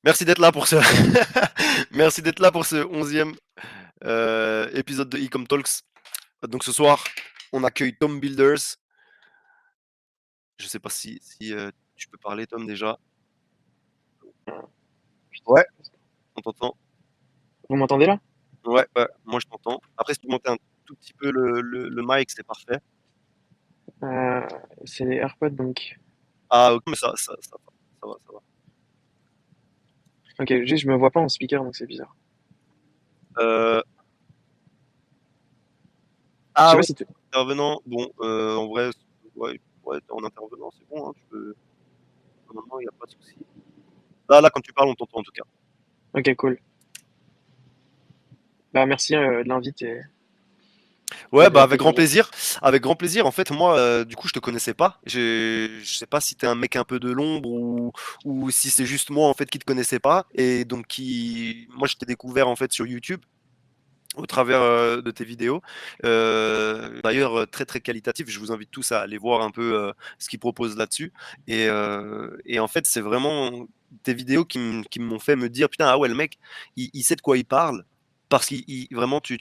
Merci d'être là pour ce merci d'être là pour ce 11e épisode de Ecom Talks. Donc ce soir, on accueille Tom Builders. Je sais pas si tu peux parler Tom déjà? Ouais, on t'entend. Vous m'entendez là? Ouais, ouais, moi je t'entends. Après si tu montais un tout petit peu le mic, c'est parfait. Euh, c'est les AirPods donc. Ah OK, mais ça va, ça va, ça va. Ok, juste je me vois pas en speaker donc c'est bizarre. Heu, Je sais ah pas ouais, si tu. intervenant, bon, en vrai, ouais, tu en intervenant, c'est bon, hein, tu peux normalement il y a pas de souci. Là, quand tu parles, on t'entend en tout cas. Ok, cool. Bah merci de l'invite et Ouais, de bah avec grand l'accueillir. plaisir. Avec grand plaisir. En fait, moi, du coup, je te connaissais pas. Je sais pas si t'es un mec un peu de l'ombre ou si c'est juste moi en fait qui te connaissais pas. Et donc moi, je t'ai découvert en fait sur YouTube au travers de tes vidéos. D'ailleurs, très très qualitatif. Je vous invite tous à aller voir un peu ce qu'ils proposent là-dessus. Et en fait, c'est vraiment tes vidéos qui m'ont fait me dire, putain, ah ouais, le mec, il sait de quoi il parle. Parce qu'il vraiment, tu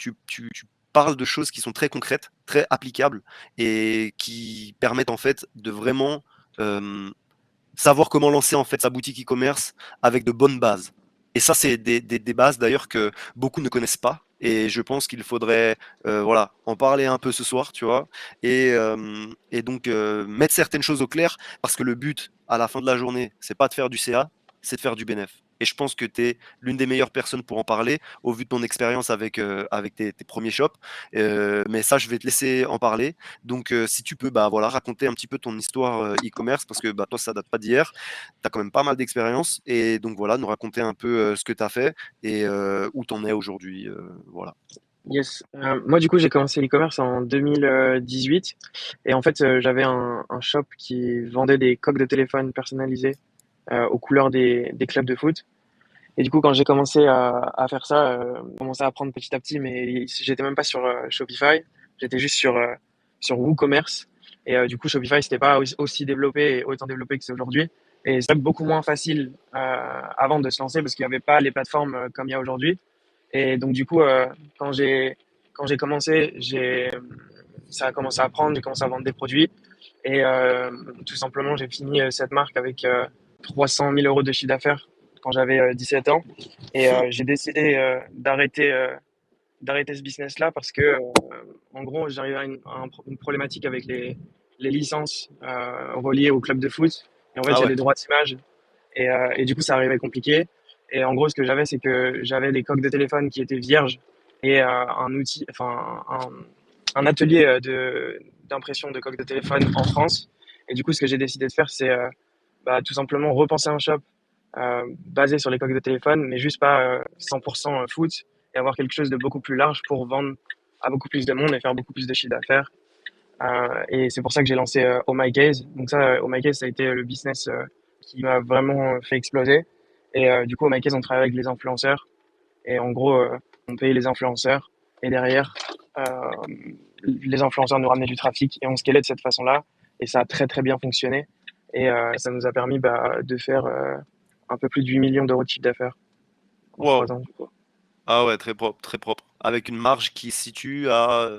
parles de choses qui sont très concrètes, très applicables et qui permettent en fait de vraiment euh, savoir comment lancer en fait sa boutique e-commerce avec de bonnes bases. Et ça, c'est des bases d'ailleurs que beaucoup ne connaissent pas. Et je pense qu'il faudrait voilà, en parler un peu ce soir, tu vois, et donc mettre certaines choses au clair, parce que le but à la fin de la journée, c'est pas de faire du CA, c'est de faire du bénéf. Et je pense que tu es l'une des meilleures personnes pour en parler, au vu de ton expérience avec tes premiers shops. Mais ça, je vais te laisser en parler. Donc, si tu peux, bah voilà, raconter un petit peu ton histoire e-commerce, parce que bah, toi, ça date pas d'hier. Tu as quand même pas mal d'expérience. Et donc, voilà, nous raconter un peu ce que tu as fait et où tu en es aujourd'hui. Voilà. Yes. Moi du coup j'ai commencé l'e-commerce en 2018 et en fait j'avais un shop qui vendait des coques de téléphone personnalisées aux couleurs des clubs de foot. Et du coup quand j'ai commencé à faire ça, j'ai commencé à apprendre petit à petit, mais j'étais même pas sur Shopify, j'étais juste sur WooCommerce. Et du coup Shopify c'était pas aussi développé et autant développé que c'est aujourd'hui. Et c'est beaucoup moins facile avant de se lancer parce qu'il n'y avait pas les plateformes comme il y a aujourd'hui. Et donc du coup, quand j'ai quand j'ai commencé, ça a commencé à prendre, j'ai commencé à vendre des produits et tout simplement j'ai fini cette marque avec 300 000 euros de chiffre d'affaires quand j'avais 17 ans. Et j'ai décidé d'arrêter ce business-là parce que en gros j'arrivais à une problématique avec les licences reliées au club de foot. Et en fait il Ah y a ouais. des droits d'image et du coup, ça arrivait compliqué. Et en gros, ce que j'avais, c'est que j'avais des coques de téléphone qui étaient vierges et un outil, enfin un atelier d'impression de coques de téléphone en France. Et du coup, ce que j'ai décidé de faire, c'est tout simplement repenser un shop basé sur les coques de téléphone, mais juste pas 100% foot, et avoir quelque chose de beaucoup plus large pour vendre à beaucoup plus de monde et faire beaucoup plus de chiffre d'affaires. Et c'est pour ça que j'ai lancé Oh My Gaze. Donc ça, Oh My Gaze, ça a été le business qui m'a vraiment fait exploser. Et du coup, Oh My Gaze, on travaille avec les influenceurs. Et en gros, on paye les influenceurs. Et derrière, euh, les influenceurs nous ramenaient du trafic et on scalait de cette façon-là. Et ça a très très bien fonctionné. Et ça nous a permis de faire un peu plus de 8 millions d'euros de chiffre d'affaires en Wow. 3 ans, du coup. Ah ouais, très propre, très propre. Avec une marge qui se situe à.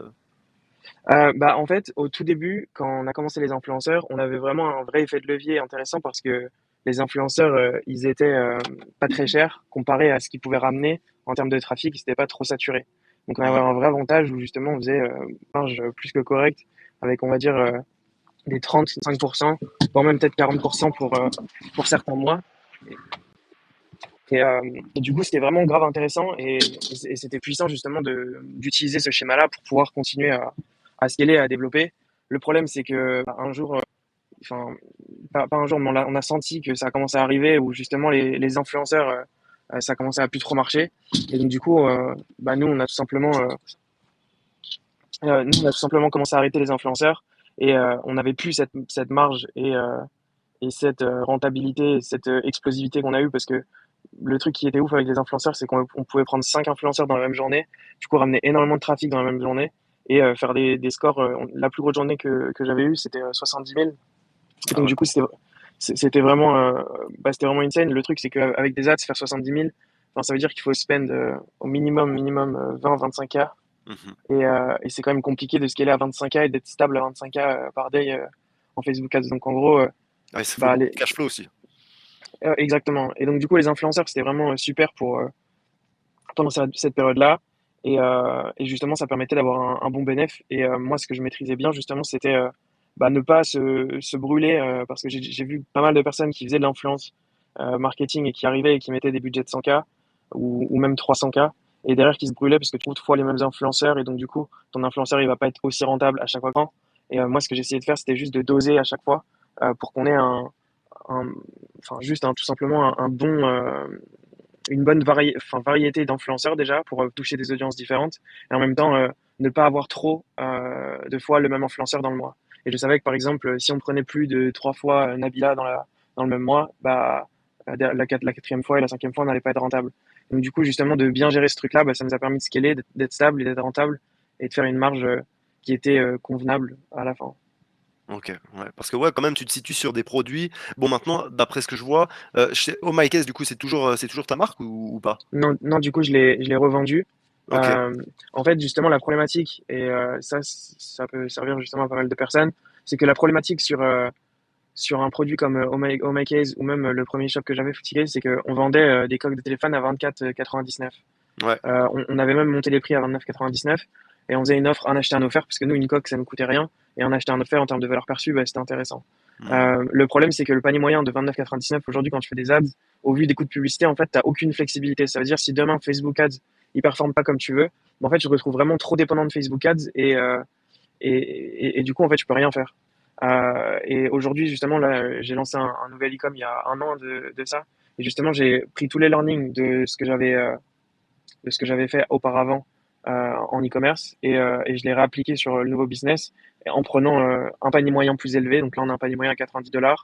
En fait, au tout début, quand on a commencé les influenceurs, on avait vraiment un vrai effet de levier intéressant parce que les influenceurs, ils étaient pas très chers comparé à ce qu'ils pouvaient ramener en termes de trafic, ils n'étaient pas trop saturés. Donc on avait Mhm. un vrai avantage où justement on faisait une marge plus que correcte avec, on va dire, des 35%, voire même peut-être 40% pour certains mois. Et, euh, et du coup, c'était vraiment grave intéressant et c'était puissant justement d'utiliser ce schéma-là pour pouvoir continuer à scaler, à développer. Le problème, c'est que un jour, enfin, pas un jour, mais on a senti que ça a commencé à arriver où justement les influenceurs, ça commençait à plus trop marcher. Et donc, du coup, nous, nous, on a tout simplement commencé à arrêter les influenceurs et on n'avait plus cette marge et cette rentabilité, cette explosivité qu'on a eue parce que le truc qui était ouf avec les influenceurs, c'est qu'on pouvait prendre 5 influenceurs dans la même journée, du coup ramener énormément de trafic dans la même journée et faire des scores. La plus grosse journée que j'avais eue, c'était 70 000. Et Ah donc ouais. du coup, c'était vraiment, c'était vraiment insane. Le truc, c'est qu'avec des ads, faire 70 000, enfin, ça veut dire qu'il faut spend au minimum 20-25K. Mhm. Et c'est quand même compliqué de scaler à 25K et d'être stable à 25K par day en Facebook Ads. Donc en gros, Ouais, ça faut bah, beaucoup les, de cash flow aussi. exactement. Et donc du coup, les influenceurs, c'était vraiment super pour pendant cette période-là. Et justement, ça permettait d'avoir un bon bénéfice. Et moi, ce que je maîtrisais bien, justement, c'était ne pas se brûler, parce que j'ai vu pas mal de personnes qui faisaient de l'influence marketing et qui arrivaient et qui mettaient des budgets de 100K ou même 300K. Et derrière, qui se brûlaient parce que tu trouves toutefois les mêmes influenceurs. Et donc, du coup, ton influenceur, il va pas être aussi rentable à chaque fois. Et moi, ce que j'essayais de faire, c'était juste de doser à chaque fois pour qu'on ait un- enfin, juste tout simplement un bon, une bonne variété d'influenceurs déjà pour toucher des audiences différentes et en même temps ne pas avoir trop de fois le même influenceur dans le mois. Et je savais que par exemple, si on prenait plus de 3 fois Nabila dans le même mois, la quatrième fois et la cinquième fois, on n'allait pas être rentable. Donc du coup, justement, de bien gérer ce truc-là, ça nous a permis de scaler, d'être stable et d'être rentable et de faire une marge qui était convenable à la fin. OK, ouais, parce que ouais, quand même, tu te situes sur des produits. Bon, maintenant, d'après ce que je vois, chez Oh My Case, du coup, c'est toujours ta marque ou pas? Non, non, du coup, je l'ai revendu. OK. Euh, En fait, justement, la problématique, et ça peut servir justement à pas mal de personnes, c'est que la problématique sur un produit comme Oh My Case ou même le premier shop que j'avais, FootyCase, c'est qu'on vendait des coques de téléphone à 24,99. Ouais. On avait même monté les prix à 29,99 et on faisait une offre, un acheter, un offert, parce que nous, une coque, ça ne coûtait rien. Et un acheter, un offert, en termes de valeur perçue, c'était intéressant. Mmh. Le problème, c'est que le panier moyen de 29,99 aujourd'hui, quand tu fais des ads, au vu des coûts de publicité, en fait, tu n'as aucune flexibilité. Ça veut dire si demain Facebook Ads, il performe pas comme tu veux, en fait, je me retrouve vraiment trop dépendant de Facebook Ads et du coup, en fait, je peux rien faire. Et aujourd'hui, justement, là, j'ai lancé un nouvel e-com il y a un an de ça. Et justement, j'ai pris tous les learnings de ce que j'avais fait auparavant en e-commerce et je l'ai réappliqué sur le nouveau business en prenant un panier moyen plus élevé. Donc là, on a un panier moyen à 90 $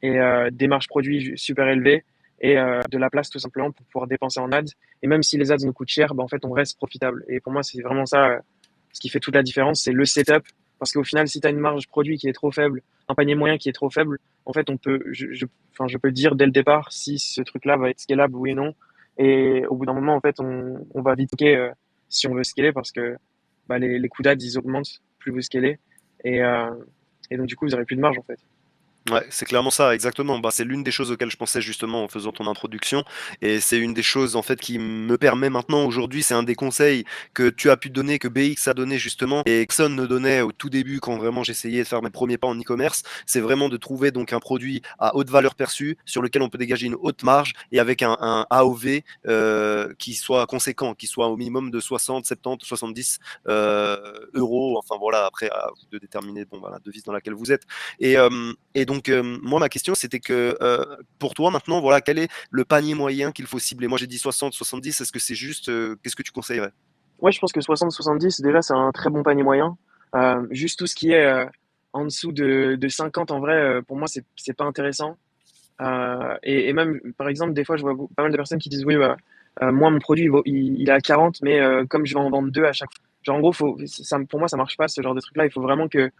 et des marges produits super élevées et de la place tout simplement pour pouvoir dépenser en ads. Et même si les ads nous coûtent cher, en fait, on reste profitable. Et pour moi, c'est vraiment ça ce qui fait toute la différence, c'est le setup. Parce qu'au final, si tu as une marge produit qui est trop faible, un panier moyen qui est trop faible, en fait, je peux dire dès le départ si ce truc-là va être scalable, oui et non. Et au bout d'un moment, en fait, on va vite si on veut scaler parce que les coûts d'ads, ils augmentent plus vous scalez. Et, euh, et donc, du coup, vous aurez plus de marge, en fait. Ouais, c'est clairement ça, exactement. Bah, c'est l'une des choses auxquelles je pensais justement en faisant ton introduction. Et c'est une des choses en fait qui me permet maintenant aujourd'hui, c'est un des conseils que tu as pu donner, que BX a donné justement, et que personne ne donnait au tout début quand vraiment j'essayais de faire mes premiers pas en e-commerce. C'est vraiment de trouver donc un produit à haute valeur perçue sur lequel on peut dégager une haute marge et avec un AOV qui soit conséquent, qui soit au minimum de 60, 70, 70 euros. Enfin voilà, après à vous de déterminer bon, bah, la devise dans laquelle vous êtes. Et donc, moi, ma question, c'était que pour toi, maintenant, voilà, quel est le panier moyen qu'il faut cibler? Moi, j'ai dit 60, 70. Est-ce que c'est juste? Qu'est-ce que tu conseillerais? Ouais, je pense que 60-70, déjà, c'est un très bon panier moyen. Juste tout ce qui est en dessous de 50, en vrai, pour moi, c'est pas intéressant. Et même, par exemple, des fois, je vois pas mal de personnes qui disent, oui, moi, mon produit, il est à 40, mais comme je vais en vendre deux à chaque fois. Genre, en gros, pour moi, ça marche pas, ce genre de truc-là. Il faut vraiment que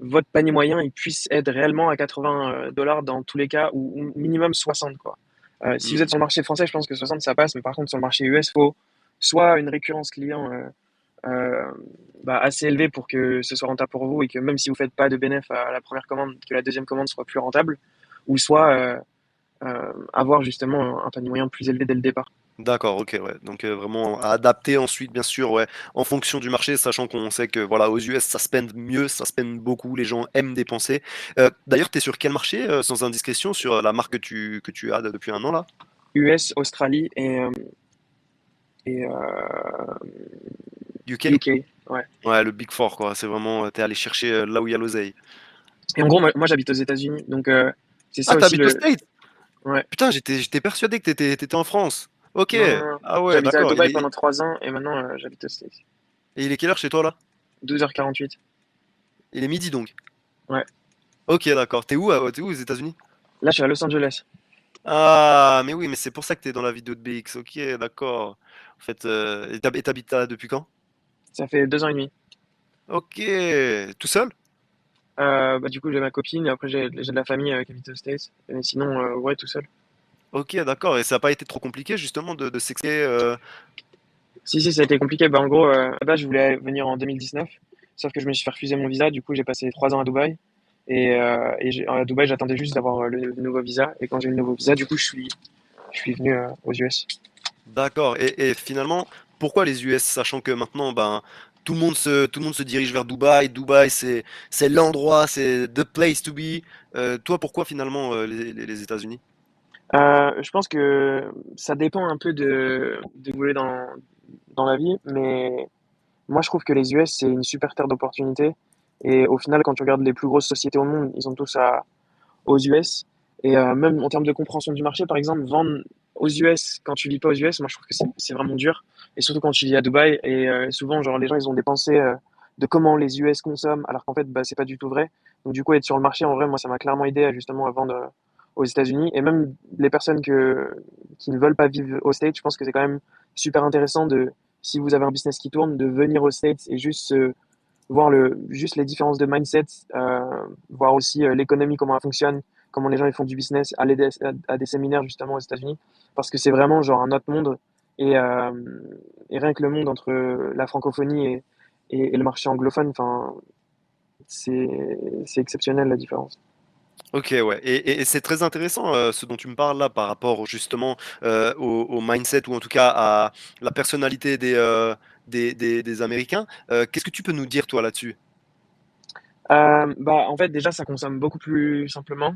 votre panier moyen, il puisse être réellement à 80 $ dans tous les cas, ou minimum 60, quoi. Si vous êtes Hmm. sur le marché français, je pense que 60, ça passe, mais par contre, sur le marché US, faut soit une récurrence client assez élevée pour que ce soit rentable pour vous et que même si vous faites pas de bénéfice à la première commande, que la deuxième commande soit plus rentable, ou soit avoir justement un panier moyen plus élevé dès le départ. D'accord, ok, ouais. Donc vraiment à adapter ensuite, bien sûr, ouais, en fonction du marché, sachant qu'on sait que voilà, aux US, ça spend mieux, ça spend beaucoup, les gens aiment dépenser. D'ailleurs, tu es sur quel marché, sans indiscrétion, sur la marque que tu as depuis un an là? US, Australie et UK? UK. Ouais. Ouais, le Big Four, quoi. C'est vraiment, t'es allé chercher là où il y a l'oseille. Et en gros, moi j'habite aux États-unis, donc c'est Ah, ça aussi t'habites aux le. States? Ouais. Putain, j'étais persuadé que t'étais en France. Ok. Non, non, non. Ah ouais, J'habitais à d'accord. Dubaï pendant 3 ans et maintenant j'habite aux States. Et il est quelle heure chez toi là? 12h48. Il est midi donc. Ouais. Ok, d'accord. T'es où aux États-Unis? Là, je suis à Los Angeles. Ah, mais oui, mais c'est pour ça que t'es dans la vidéo de BX. Ok, d'accord. En fait, et t'habites là depuis quand? Ça fait 2 ans et demi. Ok. Tout seul? Bah, du coup, j'ai ma copine et après, j'ai de la famille qui habite aux States. Mais sinon, ouais, tout seul. Ok, d'accord. Et ça n'a pas été trop compliqué justement de s'exprimer Si, si, ça a été compliqué. Bah, en gros, à la base, je voulais venir en 2019. Sauf que je me suis fait refuser mon visa. Du coup, j'ai passé 3 ans à Dubaï. Et à Dubaï, j'attendais juste d'avoir le nouveau visa. Et quand j'ai eu le nouveau visa, du coup, je suis venu aux US. D'accord. Et finalement, pourquoi les US, sachant que maintenant, ben, tout le monde se dirige vers Dubaï. Dubaï, c'est l'endroit, c'est the place to be. Toi, pourquoi finalement les États-Unis? Je pense que ça dépend un peu de où vous voulez dans la vie. Mais moi, je trouve que les US, c'est une super terre d'opportunités. Et au final, quand tu regardes les plus grosses sociétés au monde, ils ont tous aux US. Et même en termes de compréhension du marché, par exemple, vendre aux US quand tu vis pas aux US, moi je trouve que c'est vraiment dur. Et surtout quand tu vis à Dubaï. Et souvent, genre, les gens, ils ont des pensées de comment les US consomment, alors qu'en fait, bah, c'est pas du tout vrai. Donc, du coup, être sur le marché, en vrai, moi, ça m'a clairement aidé justement à vendre aux États-Unis. Et même les personnes qui ne veulent pas vivre aux States, je pense que c'est quand même super intéressant si vous avez un business qui tourne, de venir aux States et juste voir juste les différences de mindset, voir aussi l'économie, comment elle fonctionne, comment les gens ils font du business, aller à des séminaires justement aux États-Unis, parce que c'est vraiment genre un autre monde. Et, euh, et rien que le monde entre la francophonie et le marché anglophone, enfin, c'est exceptionnel la différence. Ok, ouais. Et c'est très intéressant ce dont tu me parles là par rapport justement au mindset ou en tout cas à la personnalité des Américains. Qu'est-ce que tu peux nous dire toi là-dessus? Bah, en fait, déjà, ça consomme beaucoup plus simplement.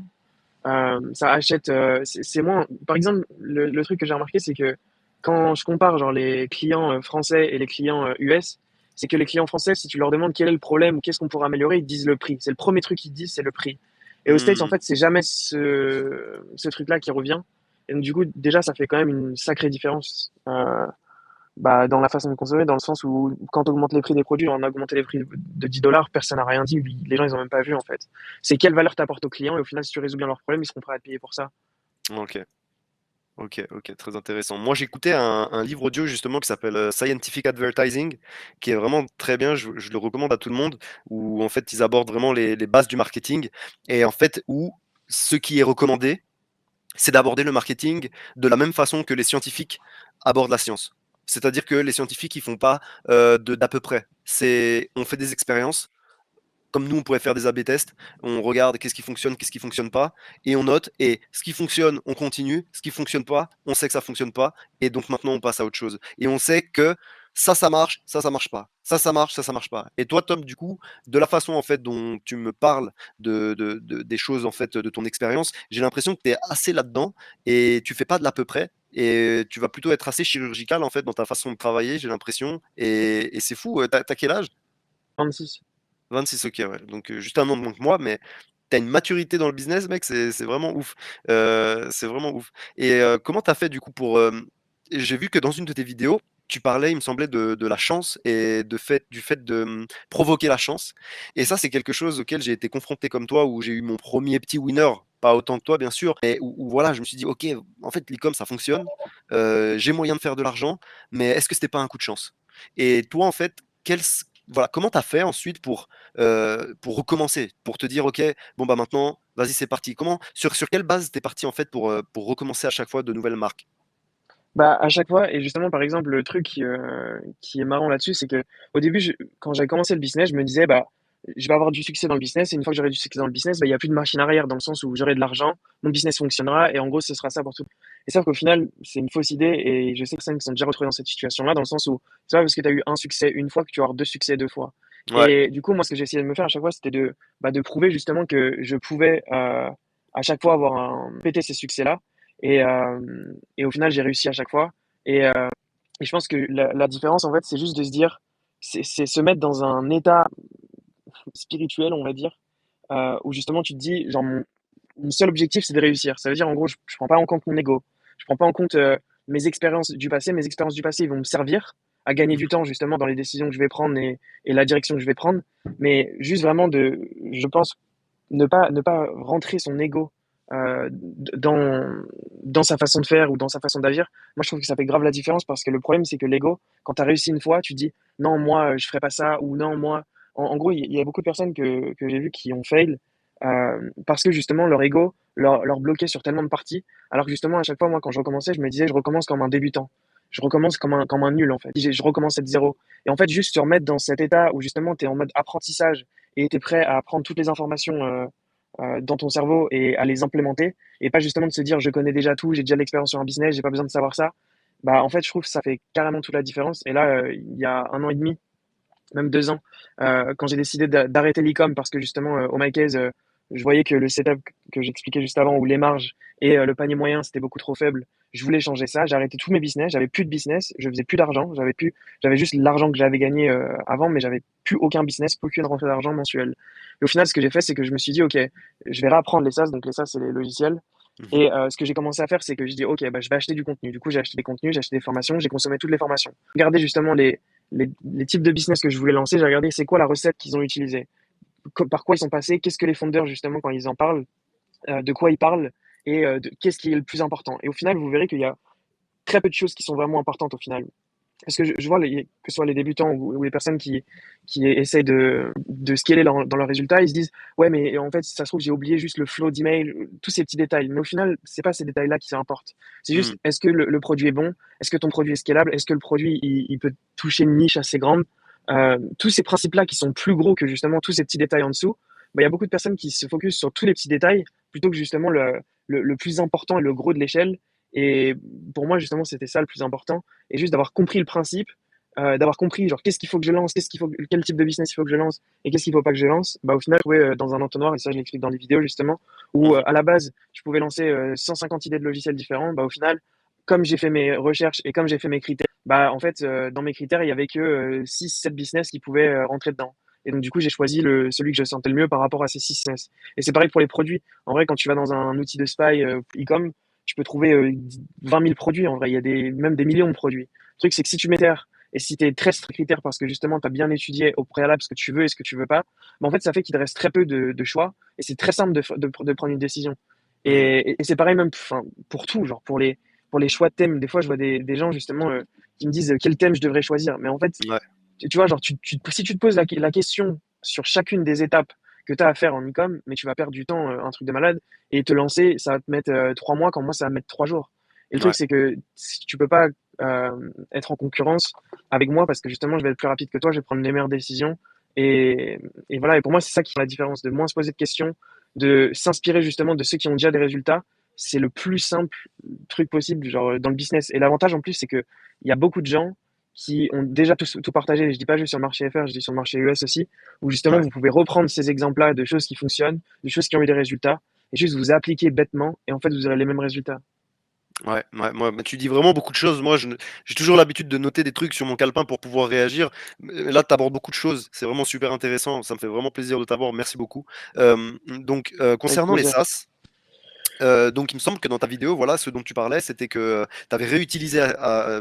Ça achète, c'est moins. Par exemple, le truc que j'ai remarqué, c'est que quand je compare genre les clients français et les clients US, c'est que les clients français, si tu leur demandes quel est le problème ou qu'est-ce qu'on pourrait améliorer, ils te disent le prix. C'est le premier truc qu'ils te disent, c'est le prix. Et aux States, en Hmm. fait, c'est jamais ce truc-là qui revient. Et donc, du coup, déjà, ça fait quand même une sacrée différence. Bah, dans la façon de consommer, dans le sens où quand on augmente les prix des produits, on a augmenté les prix de 10 dollars, personne n'a rien dit, les gens ils ont même pas vu en fait. C'est quelle valeur t'apportes aux clients et au final si tu résous bien leurs problèmes, ils seront prêts à te payer pour ça. Ok, ok, très intéressant. Moi, j'écoutais un livre audio justement qui s'appelle Scientific Advertising, qui est vraiment très bien. Je le recommande à tout le monde, où en fait ils abordent vraiment les bases du marketing et en fait où ce qui est recommandé, c'est d'aborder le marketing de la même façon que les scientifiques abordent la science. C'est-à-dire que les scientifiques, ils font pas d'à peu près. On fait des expériences, comme nous, on pourrait faire des A/B tests. On regarde qu'est-ce qui fonctionne pas, et on note. Et ce qui fonctionne, on continue. Ce qui fonctionne pas, on sait que ça fonctionne pas, et donc maintenant, on passe à autre chose. Et on sait que ça marche, ça marche pas. Ça marche, ça marche pas. Et toi, Tom, du coup, de la façon en fait dont tu me parles des choses en fait de ton expérience, j'ai l'impression que tu es assez là-dedans et tu fais pas de l'à peu près. Et tu vas plutôt être assez chirurgical en fait dans ta façon de travailler, j'ai l'impression. Et c'est fou. T'as quel âge? 26. 26, ok, ouais. Donc juste un an de moins que moi, mais t'as une maturité dans le business, mec, c'est vraiment ouf. C'est vraiment ouf. Et comment t'as fait du coup pour... j'ai vu que dans une de tes vidéos, tu parlais, il me semblait, de la chance et du fait de provoquer la chance. Et ça, c'est quelque chose auquel j'ai été confronté comme toi, où j'ai eu mon premier petit winner, pas autant que toi, bien sûr, mais où, voilà, je me suis dit, ok, en fait, l'e-com, ça fonctionne, j'ai moyen de faire de l'argent, mais est-ce que c'était pas un coup de chance? Et toi, en fait, voilà, comment t'as fait ensuite pour recommencer, pour te dire, ok, bon bah maintenant, vas-y, c'est parti. Sur quelle base t'es parti en fait pour recommencer à chaque fois de nouvelles marques? Bah, à chaque fois, et justement, par exemple, le truc qui est marrant là-dessus, c'est que au début, quand j'avais commencé le business, je me disais, bah, je vais avoir du succès dans le business, et une fois que j'aurai du succès dans le business, bah, il n'y a plus de machine arrière, dans le sens où j'aurai de l'argent, mon business fonctionnera, et en gros, ce sera ça pour tout. Et sauf qu'au final, c'est une fausse idée, et je sais que certains qui sont déjà retrouvés dans cette situation-là, dans le sens où c'est pas parce que tu as eu un succès une fois que tu vas avoir deux succès deux fois. Ouais. Et du coup, moi, ce que j'ai essayé de me faire à chaque fois, c'était de prouver justement que je pouvais à chaque fois péter ces succès-là. Et au final, j'ai réussi à chaque fois. Et, euh, et je pense que la différence, en fait, c'est juste de se dire, c'est se mettre dans un état spirituel, on va dire, où justement tu te dis, genre, mon seul objectif, c'est de réussir. Ça veut dire, en gros, je prends pas en compte mon ego. Je prends pas en compte mes expériences du passé. Mes expériences du passé, ils vont me servir à gagner du Mhm. temps, justement, dans les décisions que je vais prendre et la direction que je vais prendre. Mais juste vraiment je pense, ne pas rentrer son ego dans sa façon de faire ou dans sa façon d'agir. Moi, je trouve que ça fait grave la différence parce que le problème, c'est que l'ego, quand tu as réussi une fois, tu dis non, moi, je ferai pas ça ou non, moi, en gros, il y a beaucoup de personnes que j'ai vues qui ont fail parce que justement leur ego leur bloquait sur tellement de parties. Alors que justement, à chaque fois, moi, quand je recommençais, je me disais, je recommence comme un débutant. Je recommence comme un nul, en fait. Je recommence de zéro. Et en fait, juste se remettre dans cet état où justement, tu es en mode apprentissage et tu es prêt à prendre toutes les informations dans ton cerveau et à les implémenter. Et pas justement de se dire, je connais déjà tout, j'ai déjà de l'expérience sur un business, j'ai pas besoin de savoir ça. Bah, en fait, je trouve que ça fait carrément toute la différence. Et là, il y a un an et demi, même 2 ans, quand j'ai décidé d'arrêter l'e-com parce que justement, au MyCase, je voyais que le setup que j'expliquais juste avant, où les marges et le panier moyen, c'était beaucoup trop faible. Je voulais changer ça. J'ai arrêté tous mes business. J'avais plus de business. Je faisais plus d'argent. J'avais juste l'argent que j'avais gagné avant, mais j'avais plus aucun business, plus aucune rentrée d'argent mensuelle. Et au final, ce que j'ai fait, c'est que je me suis dit, OK, je vais réapprendre les SaaS. Donc, les SaaS, c'est les logiciels. Mhm. Et ce que j'ai commencé à faire, c'est que je dis, OK, bah, je vais acheter du contenu. Du coup, j'ai acheté des contenus, j'ai acheté des formations, j'ai consommé toutes les formations. Regardez justement les types de business que je voulais lancer, j'ai regardé c'est quoi la recette qu'ils ont utilisée, par quoi ils sont passés, qu'est-ce que les fondeurs, justement, quand ils en parlent, de quoi ils parlent et qu'est-ce qui est le plus important. Et au final, vous verrez qu'il y a très peu de choses qui sont vraiment importantes au final. Parce que je vois, que ce soit les débutants ou les personnes qui essayent de scaler dans leurs résultats, ils se disent, ouais, mais en fait, ça se trouve, j'ai oublié juste le flow d'email, tous ces petits détails. Mais au final, c'est pas ces détails-là qui importent. C'est juste, Mhm. est-ce que le produit est bon? Est-ce que ton produit est scalable? Est-ce que le produit, il peut toucher une niche assez grande? Tous ces principes-là qui sont plus gros que justement tous ces petits détails en dessous, bah, il y a beaucoup de personnes qui se focusent sur tous les petits détails plutôt que justement le plus important et le gros de l'échelle. Et pour moi, justement, c'était ça le plus important et juste d'avoir compris le principe, d'avoir compris genre qu'est-ce qu'il faut que je lance, quel type de business il faut que je lance et qu'est-ce qu'il faut pas que je lance, bah au final trouver dans un entonnoir, et ça je l'explique dans les vidéos justement, où Mhm. à la base je pouvais lancer 150 idées de logiciels différents, bah au final comme j'ai fait mes recherches et comme j'ai fait mes critères, bah en fait dans mes critères il y avait que 6-7 business qui pouvaient rentrer dedans. Et donc du coup j'ai choisi celui que je sentais le mieux par rapport à ces 6 business. Et c'est pareil pour les produits. En vrai quand tu vas dans un outil de spy e-com, tu peux trouver 20 000 produits en vrai, il y a même des millions de produits. Le truc, c'est que si tu mets terre et si tu es très strict critère parce que justement tu as bien étudié au préalable ce que tu veux et ce que tu veux pas, bah, en fait, ça fait qu'il te reste très peu de choix et c'est très simple de prendre une décision. Mhm. Et c'est pareil même enfin, pour tout, genre pour les choix de thèmes. Des fois, je vois des gens justement qui me disent quel thème je devrais choisir. Mais en fait, Ouais. tu vois, genre, si tu te poses la question sur chacune des étapes que tu as à faire en e-com, mais tu vas perdre du temps, un truc de malade, et te lancer, ça va te mettre 3 mois, quand moi, ça va me mettre 3 jours. Et le truc, Ouais. c'est que si tu peux pas être en concurrence avec moi, parce que justement, je vais être plus rapide que toi, je vais prendre les meilleures décisions. Et, et voilà, et pour moi, c'est ça qui fait la différence, de moins se poser de questions, de s'inspirer justement de ceux qui ont déjà des résultats. C'est le plus simple truc possible, genre dans le business. Et l'avantage en plus, c'est que il y a beaucoup de gens qui ont déjà tout partagé. Je dis pas juste sur le marché FR, je dis sur le marché US aussi, où justement Ouais. vous pouvez reprendre ces exemples-là de choses qui fonctionnent, de choses qui ont eu des résultats, et juste vous appliquer bêtement, et en fait vous aurez les mêmes résultats. Ouais, ouais, moi, bah, tu dis vraiment beaucoup de choses. Moi, j'ai toujours l'habitude de noter des trucs sur mon calepin pour pouvoir réagir. Là, tu abordes beaucoup de choses. C'est vraiment super intéressant. Ça me fait vraiment plaisir de t'avoir. Merci beaucoup. Avec Concernant les plaisir. SaaS, donc, il me semble que dans ta vidéo, voilà, ce dont tu parlais, c'était que tu avais réutilisé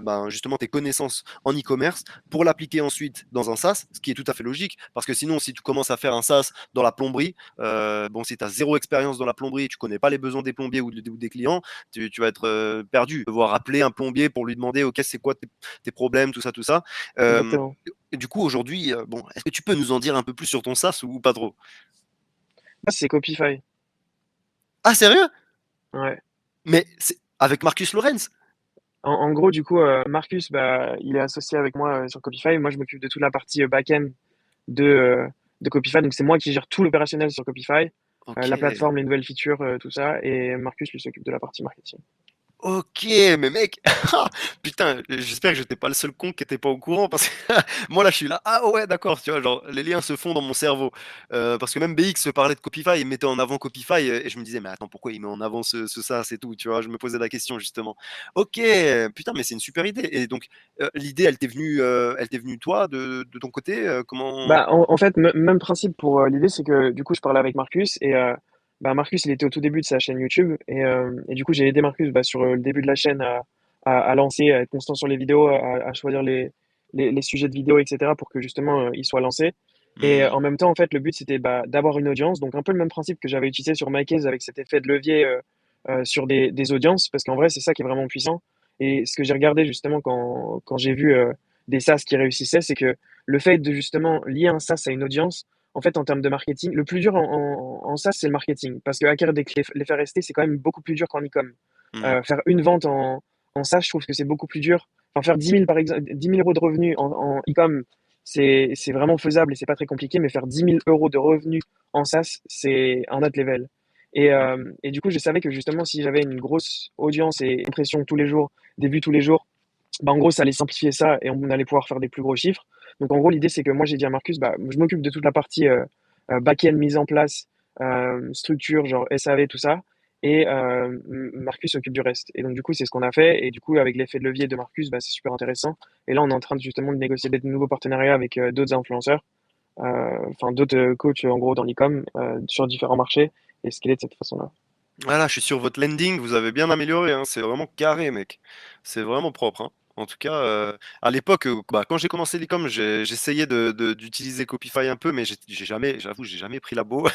ben, justement tes connaissances en e-commerce pour l'appliquer ensuite dans un SaaS, ce qui est tout à fait logique, parce que sinon, si tu commences à faire un SaaS dans la plomberie, bon, si tu as zéro expérience dans la plomberie, tu connais pas les besoins des plombiers ou des clients, tu vas être perdu. Devoir appeler un plombier pour lui demander, OK, c'est quoi tes problèmes, tout ça, tout ça. Euh, Exactement. et du coup, aujourd'hui, bon, est-ce que tu peux nous en dire un peu plus sur ton SaaS ou pas trop? Ça, c'est Copify. Ah, sérieux? Ouais. Mais c'est avec Marcus Lorenz? En gros, du coup, Marcus, bah, il est associé avec moi sur Copify. Moi, je m'occupe de toute la partie back-end de, euh, de Copify. Donc, c'est moi qui gère tout l'opérationnel sur Copify, Ok. la plateforme, les nouvelles features, tout ça. Et Marcus, lui, s'occupe de la partie marketing. Ok, mais mec, putain, j'espère que j'étais pas le seul con qui était pas au courant parce que moi là je suis là, ah ouais, d'accord, tu vois, genre les liens se font dans mon cerveau. Parce que même BX se parlait de Copify, il mettait en avant Copify et je me disais, mais attends, pourquoi il met en avant ça, c'est tout, tu vois, je me posais la question justement. Ok, putain, mais c'est une super idée. Et donc, l'idée, elle t'est venue toi, de ton côté, comment. Bah, en fait, même principe pour l'idée, c'est que du coup, je parlais avec Marcus et bah, Marcus, il était au tout début de sa chaîne YouTube et du coup, j'ai aidé Marcus bah, sur le début de la chaîne à lancer, à être constant sur les vidéos, à choisir les sujets de vidéo, etc. pour que justement il soit lancé. Et Hmm, en même temps, en fait, le but, c'était bah, d'avoir une audience. Donc, un peu le même principe que j'avais utilisé sur MyCase avec cet effet de levier sur des audiences, parce qu'en vrai, c'est ça qui est vraiment puissant. Et ce que j'ai regardé justement quand j'ai vu des SaaS qui réussissaient, c'est que le fait de justement lier un SaaS à une audience, en fait, en termes de marketing, le plus dur en SaaS, c'est le marketing. Parce que acquérir des clients, les faire rester, c'est quand même beaucoup plus dur qu'en e-com. Mhm. Faire une vente en SaaS, je trouve que c'est beaucoup plus dur. Enfin, faire 10 000, par exemple, 10 000 euros de revenus en e-com, c'est vraiment faisable et c'est pas très compliqué, mais faire 10 000 euros de revenus en SaaS, c'est un autre level. Et du coup, je savais que justement, si j'avais une grosse audience et impression tous les jours, des vues tous les jours, bah, en gros, ça allait simplifier ça et on allait pouvoir faire des plus gros chiffres. Donc, en gros, l'idée, c'est que moi, j'ai dit à Marcus, bah, je m'occupe de toute la partie back-end mise en place, structure, genre SAV, tout ça. Et Marcus s'occupe du reste. Et donc, du coup, c'est ce qu'on a fait. Et du coup, avec l'effet de levier de Marcus, bah, c'est super intéressant. Et là, on est en train de, justement de négocier des nouveaux partenariats avec d'autres influenceurs, enfin, d'autres coachs, en gros, dans l'e-com, sur différents marchés et scaler de cette façon-là. Voilà, je suis sur votre landing, vous avez bien amélioré, hein, c'est vraiment carré, mec. C'est vraiment propre, hein. En tout cas, à l'époque, bah, quand j'ai commencé l'e-com, j'essayais d'utiliser Copify un peu, mais j'ai jamais, j'avoue, j'ai jamais pris l'abo.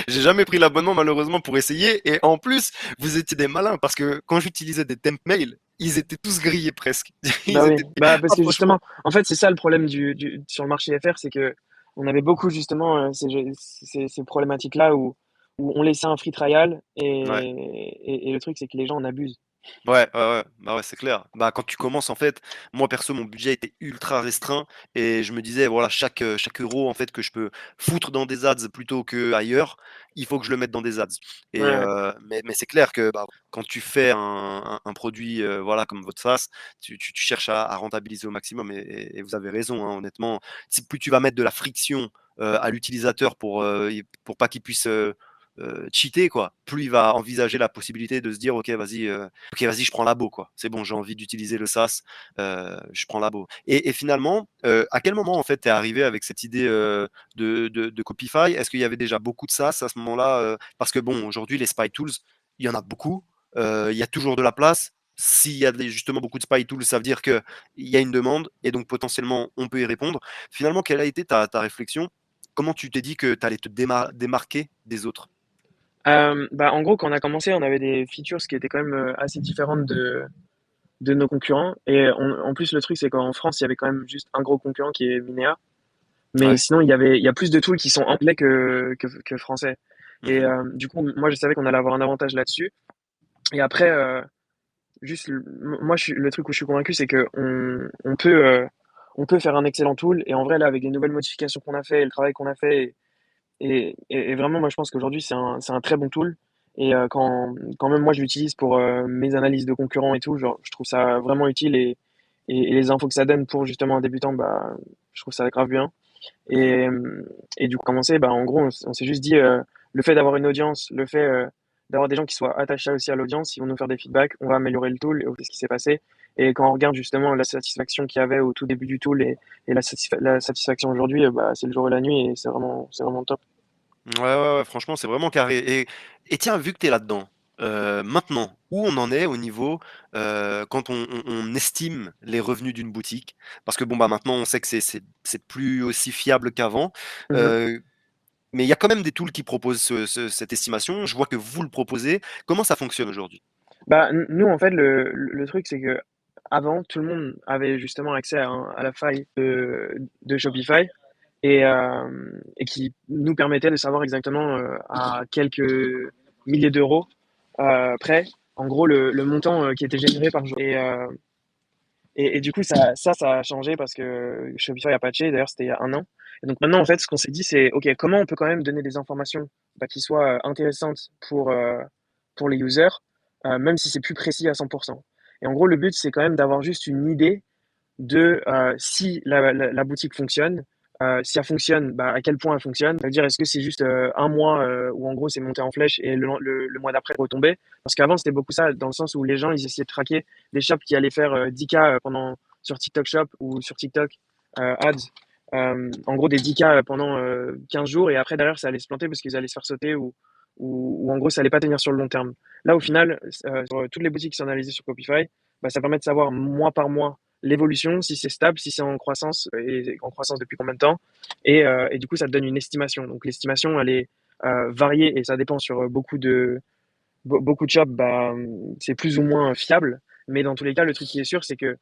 J'ai jamais pris l'abonnement, malheureusement, pour essayer. Et en plus, vous étiez des malins, parce que quand j'utilisais des temp mails, ils étaient tous grillés presque. Bah Ils oui, étaient, bah parce ah, que franchement. justement, en fait, c'est ça le problème sur le marché FR, c'est que on avait beaucoup justement ces problématiques-là où on laissait un free trial Ouais. et le truc, c'est que les gens en abusent. Ouais, ouais, ouais, bah ouais, c'est clair. Bah, quand tu commences, en fait, moi perso, mon budget était ultra restreint et je me disais, voilà, chaque euro en fait que je peux foutre dans des ads plutôt que ailleurs, il faut que je le mette dans des ads. Et Ouais, mais c'est clair que bah, quand tu fais un produit, voilà, comme votre SaaS, tu cherches à rentabiliser au maximum et vous avez raison, hein, honnêtement. Plus tu vas mettre de la friction à l'utilisateur pour pas qu'il puisse cheater, quoi, plus il va envisager la possibilité de se dire, ok, vas-y, je prends l'abo, quoi. C'est bon, j'ai envie d'utiliser le SaaS, je prends l'abo. Et finalement, à quel moment, en fait, tu es arrivé avec cette idée de Copify? Est-ce qu'il y avait déjà beaucoup de SaaS à ce moment-là? Parce que, bon, aujourd'hui, les spy tools, il y en a beaucoup. Il y a toujours de la place. S'il y a justement beaucoup de spy tools, ça veut dire qu'il y a une demande et donc potentiellement on peut y répondre. Finalement, quelle a été ta réflexion? Comment tu t'es dit que tu allais te démarquer des autres? bah en gros, quand on a commencé, on avait des features qui étaient quand même assez différentes de nos concurrents. Et en plus, le truc, c'est qu'en France, il y avait quand même juste un gros concurrent qui est Minea. Mais Ouais. sinon, il y a plus de tools qui sont anglais que français. Et Mhm. du coup, moi, je savais qu'on allait avoir un avantage là-dessus. Et après, juste, moi, le truc où je suis convaincu, c'est que on peut faire un excellent tool. Et en vrai, là, avec les nouvelles modifications qu'on a fait et le travail qu'on a fait, et vraiment, moi, je pense qu'aujourd'hui, c'est un très bon tool. Et quand même, moi, je l'utilise pour mes analyses de concurrents et tout, genre, je trouve ça vraiment utile. Et les infos que ça donne pour justement un débutant, bah, je trouve ça grave bien. Mhm. Et du coup, commencer, bah, en gros, on s'est juste dit, le fait d'avoir une audience, le fait d'avoir des gens qui soient attachés aussi à l'audience, ils vont nous faire des feedbacks, on va améliorer le tool et on ce qui s'est passé. Et quand on regarde justement la satisfaction qu'il y avait au tout début du tool et la satisfaction aujourd'hui, bah, c'est le jour et la nuit et c'est vraiment top. Ouais, ouais, ouais, franchement, c'est vraiment carré. Et tiens, vu que tu es là-dedans, maintenant, où on en est au niveau quand on estime les revenus d'une boutique? Parce que bon, bah maintenant, on sait que c'est plus aussi fiable qu'avant. Mhm. euh, mais il y a quand même des tools qui proposent cette estimation. Je vois que vous le proposez. Comment ça fonctionne aujourd'hui? Bah, nous, en fait, le truc, c'est que avant, tout le monde avait justement accès à la faille de Shopify et qui nous permettait de savoir exactement à quelques milliers d'euros près, en gros, le montant qui était généré par jour. Et du coup, ça a changé parce que Shopify a patché. D'ailleurs, c'était il y a un an. Et donc maintenant, en fait, ce qu'on s'est dit, c'est, OK, comment on peut quand même donner des informations bah, qui soient intéressantes pour les users, même si c'est plus précis à 100%. Et en gros, le but, c'est quand même d'avoir juste une idée de si la boutique fonctionne, si elle fonctionne, bah, à quel point elle fonctionne. C'est-à-dire, est-ce que c'est juste un mois où en gros c'est monté en flèche et le mois d'après retombé? Parce qu'avant c'était beaucoup ça, dans le sens où les gens ils essayaient de traquer des shops qui allaient faire 10K sur TikTok Shop ou sur TikTok Ads. En gros des 10K pendant 15 jours et après derrière ça allait se planter parce qu'ils allaient se faire sauter ou en gros ça allait pas tenir sur le long terme. Là au final, sur toutes les boutiques qui sont analysées sur Copify, bah, ça permet de savoir mois par mois l'évolution, si c'est stable, si c'est en croissance et en croissance depuis combien de temps. Et du coup, ça te donne une estimation. Donc l'estimation, elle est variée et ça dépend sur beaucoup de shops. Bah, c'est plus ou moins fiable. Mais dans tous les cas, le truc qui est sûr, c'est que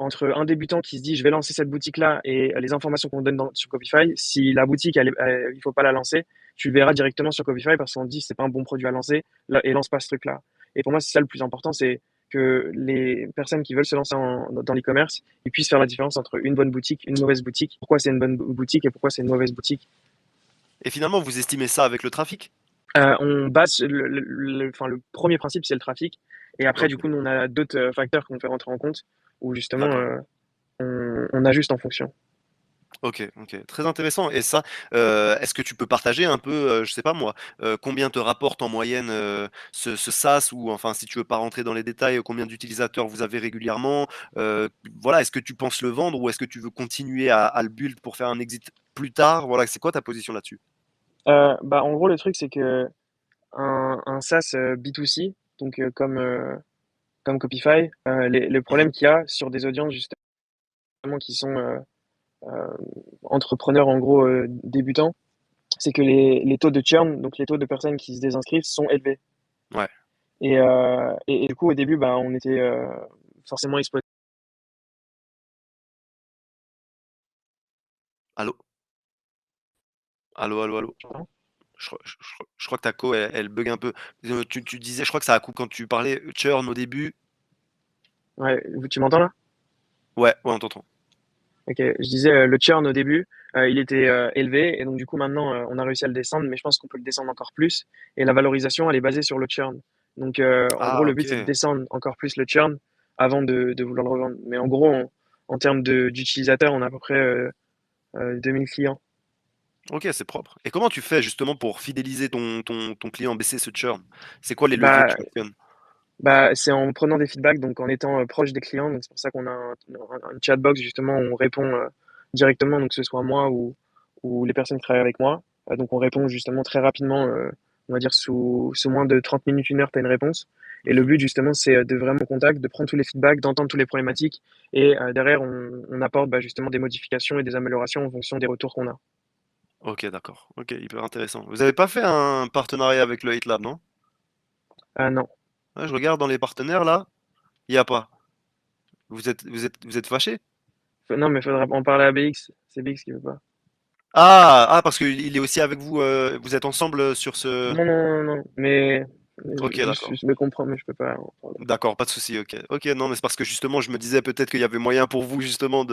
entre un débutant qui se dit je vais lancer cette boutique-là et les informations qu'on donne sur Copify, si la boutique, il faut pas la lancer, tu le verras directement sur Copify parce qu'on te dit c'est pas un bon produit à lancer là, et lance pas ce truc-là. Et pour moi, c'est ça le plus important, c'est que les personnes qui veulent se lancer dans l'e-commerce, ils puissent faire la différence entre une bonne boutique, une mauvaise boutique, pourquoi c'est une bonne boutique et pourquoi c'est une mauvaise boutique. Et finalement, vous estimez ça avec le trafic? On base enfin, le premier principe, c'est le trafic. Et après, Ok, du coup, nous, on a d'autres facteurs qu'on fait rentrer en compte où justement, d'accord. on ajuste en fonction. Ok, ok, très intéressant. Et ça, est-ce que tu peux partager un peu, je sais pas moi, combien te rapporte en moyenne ce SaaS ou enfin, si tu veux pas rentrer dans les détails, combien d'utilisateurs vous avez régulièrement? Voilà, est-ce que tu penses le vendre ou est-ce que tu veux continuer à le build pour faire un exit plus tard? Voilà, c'est quoi ta position là-dessus? Bah, en gros, le truc, c'est que un SaaS B2C, donc comme Copify, le Mhm. problème qu'il y a sur des audiences justement qui sont euh, entrepreneurs en gros débutants, c'est que les taux de churn, donc les taux de personnes qui se désinscrivent, sont élevés. Ouais. Et du coup, au début, bah, on était forcément exploité. Allô? Allô, allô, allô? Je crois que ta co, elle bug un peu. Tu disais, je crois que ça a coupé quand tu parlais churn au début. Ouais, tu m'entends là? Ouais, ouais, on t'entend. Ok, je disais le churn au début, il était élevé et donc du coup maintenant on a réussi à le descendre, mais je pense qu'on peut le descendre encore plus. Et la valorisation elle est basée sur le churn. Donc en gros Ah, le but c'est de ok. descendre encore plus le churn avant de vouloir le revendre. Mais en gros en termes d'utilisateurs on a à peu près 2000 clients. Ok, c'est propre. Et comment tu fais justement pour fidéliser ton client, baisser ce churn? C'est quoi les leviers que Bah, tu actionnes? c'est en prenant des feedbacks, donc en étant proche des clients. Donc c'est pour ça qu'on a un chatbox justement où on répond directement, donc que ce soit moi ou les personnes qui travaillent avec moi. Donc on répond justement très rapidement, on va dire sous moins de 30 minutes, une heure, tu as une réponse. Et le Mhm. but justement c'est de vraiment contact, de prendre tous les feedbacks, d'entendre toutes les problématiques et derrière on apporte bah, justement des modifications et des améliorations en fonction des retours qu'on a. Ok, d'accord. Ok, hyper intéressant. Vous avez pas fait un partenariat avec le Hate Lab, non? Non. Ouais, je regarde dans les partenaires là, il n'y a pas. Vous êtes fâché? Non mais faudrait en parler à BX, c'est BX qui veut pas. Ah, ah, parce qu'il est aussi avec vous, vous êtes ensemble sur ce. Non, non, non, non, mais Ok, d'accord. je me comprends, mais je peux pas en parler. D'accord, pas de souci, ok. Ok, non, mais c'est parce que justement, je me disais peut-être qu'il y avait moyen pour vous justement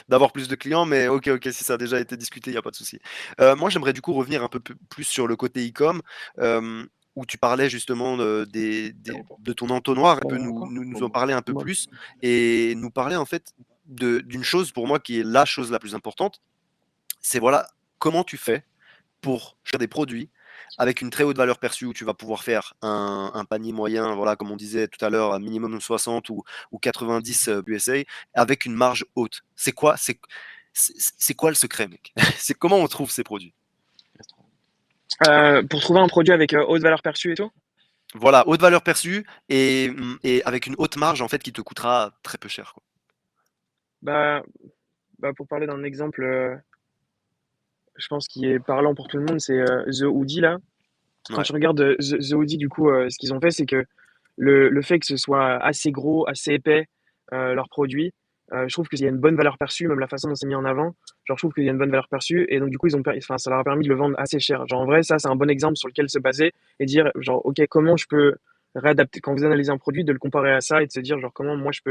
d'avoir plus de clients, mais ok, ok, si ça a déjà été discuté, il n'y a pas de souci. Moi, j'aimerais du coup revenir un peu plus sur le côté e-com, euh, où tu parlais justement de ton entonnoir, un peu nous en parler un peu plus, et nous parler en fait d'une chose pour moi qui est la chose la plus importante, c'est voilà, comment tu fais pour faire des produits avec une très haute valeur perçue où tu vas pouvoir faire un panier moyen, voilà, comme on disait tout à l'heure, un minimum 60 ou 90 USA, avec une marge haute. C'est quoi le secret, mec? C'est comment on trouve ces produits? Pour trouver un produit avec haute valeur perçue et tout, Voilà, haute valeur perçue et avec une haute marge en fait qui te coûtera très peu cher, quoi. bah, pour parler d'un exemple, je pense qui est parlant pour tout le monde, c'est The Hoodie là. Quand Ouais. tu regardes The Hoodie, du coup, ce qu'ils ont fait, c'est que le fait que ce soit assez gros, assez épais, leur produit, je trouve qu'il y a une bonne valeur perçue, même la façon dont c'est mis en avant. Genre, je trouve qu'il y a une bonne valeur perçue, et donc du coup, enfin, ça leur a permis de le vendre assez cher. Genre, en vrai, ça, c'est un bon exemple sur lequel se baser et dire, genre, ok, comment je peux réadapter quand vous analysez un produit, de le comparer à ça et de se dire, genre, comment moi je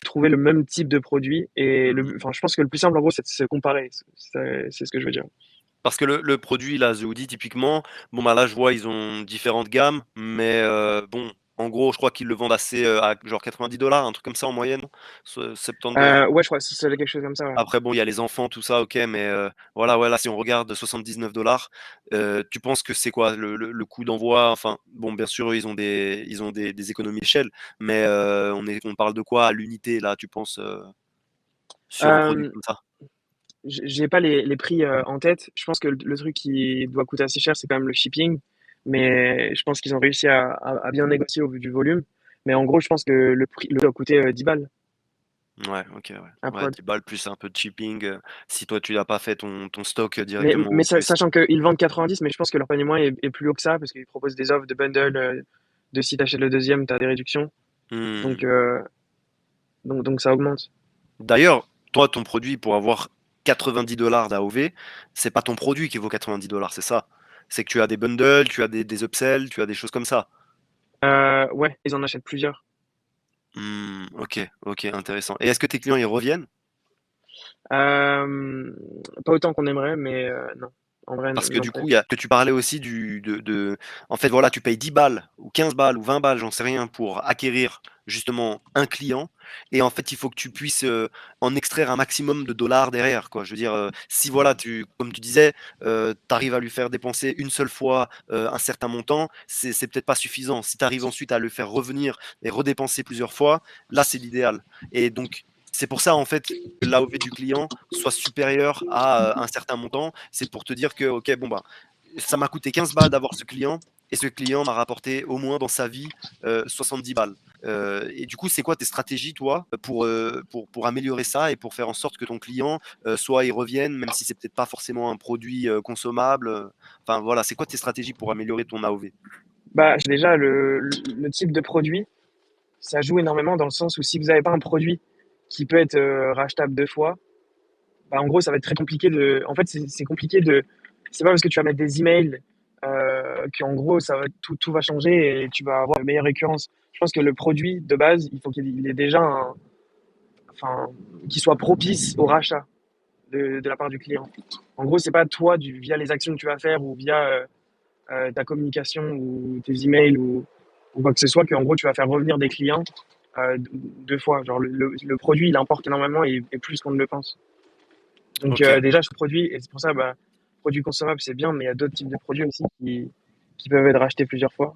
trouvais le même type de produit. Et Mhm. enfin, je pense que le plus simple, en gros, c'est de se comparer. C'est ce que je veux dire. Parce que le produit, là, The Hoodie, typiquement, bon, bah là, je vois, ils ont différentes gammes, mais bon, en gros, je crois qu'ils le vendent assez à genre 90 $, un truc comme ça en moyenne, 70 $. Ouais, je crois que c'est quelque chose comme ça. Ouais. Après, bon, il y a les enfants, tout ça, ok, mais voilà, ouais, là, si on regarde 79 $, tu penses que c'est quoi le coût d'envoi? Enfin, bon, bien sûr, ils ont des économies d'échelle, mais on parle de quoi à l'unité, là, tu penses, sur un produit Euh, comme ça? j'ai pas les prix en tête. Je pense que le truc qui doit coûter assez cher, c'est quand même le shipping. Mais je pense qu'ils ont réussi à bien négocier au vu du volume. Mais en gros, je pense que le prix doit coûter 10 balles Ouais, ok, à ouais. Ouais, prod. 10 balles plus un peu de shipping, si toi tu n'as pas fait ton stock directement Mais aux USA. sachant qu'ils vendent 90, mais je pense que leur panier moyen est plus haut que ça parce qu'ils proposent des offres de bundle. De si t'achètes le deuxième, t'as des réductions. Donc, Hmm. Donc ça augmente. D'ailleurs, toi, ton produit, pour avoir 90 $ d'AOV, c'est pas ton produit qui vaut 90 $, c'est ça. C'est que tu as des bundles, tu as des upsells, tu as des choses comme ça. Ouais, ils en achètent plusieurs. Ok, ok, intéressant. Et est-ce que tes clients, ils reviennent? Euh, Pas autant qu'on aimerait, mais non. En vrai, Parce que non. du coup, il y a que tu parlais aussi en fait, voilà, tu payes 10 balles ou 15 balles ou 20 balles, j'en sais rien, pour acquérir justement un client. Et en fait, il faut que tu puisses en extraire un maximum de dollars derrière, quoi. Je veux dire, si voilà, comme tu disais, tu arrives à lui faire dépenser une seule fois un certain montant, c'est peut-être pas suffisant. Si tu arrives ensuite à le faire revenir et redépenser plusieurs fois, là, c'est l'idéal. Et donc, c'est pour ça, en fait, que l'AOV du client soit supérieur à un certain montant. C'est pour te dire que, ok, bon, bah, ça m'a coûté 15 balles d'avoir ce client, et ce client m'a rapporté au moins dans sa vie 70 balles. Et du coup, c'est quoi tes stratégies, toi, pour améliorer ça et pour faire en sorte que ton client, soit il revienne, même si c'est peut-être pas forcément un produit consommable. Enfin, voilà, c'est quoi tes stratégies pour améliorer ton AOV? Bah, déjà, le type de produit, ça joue énormément dans le sens où si vous n'avez pas un produit qui peut être rachetable deux fois, bah, en gros, ça va être très compliqué de. En fait, c'est compliqué de. C'est pas parce que tu vas mettre des emails qu'en gros, tout va changer et tu vas avoir une meilleure récurrence. Je pense que le produit de base, il faut qu'il ait déjà enfin, qu'il soit propice au rachat de la part du client. En gros, c'est pas toi, via les actions que tu vas faire ou via ta communication ou tes emails ou quoi que ce soit, qu'en gros, tu vas faire revenir des clients deux fois. Genre, le produit, il importe énormément et plus qu'on ne le pense. Donc, Ok. déjà, ce produit, et c'est pour ça, bah, produit consommable, c'est bien, mais il y a d'autres types de produits aussi qui peuvent être rachetés plusieurs fois.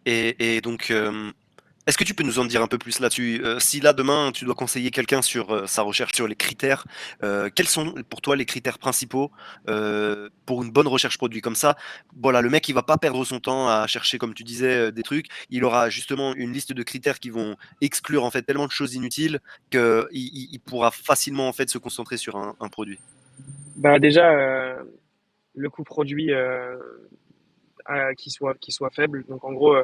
Et donc, est-ce que tu peux nous en dire un peu plus là-dessus? Si là, demain, tu dois conseiller quelqu'un sur sa recherche sur les critères, quels sont pour toi les critères principaux pour une bonne recherche produit? Comme ça, voilà, le mec, il va pas perdre son temps à chercher, comme tu disais, des trucs. Il aura justement une liste de critères qui vont exclure en fait tellement de choses inutiles qu'il pourra facilement en fait se concentrer sur un produit. Bah, déjà, le coût produit qui soit faible. Donc, en gros,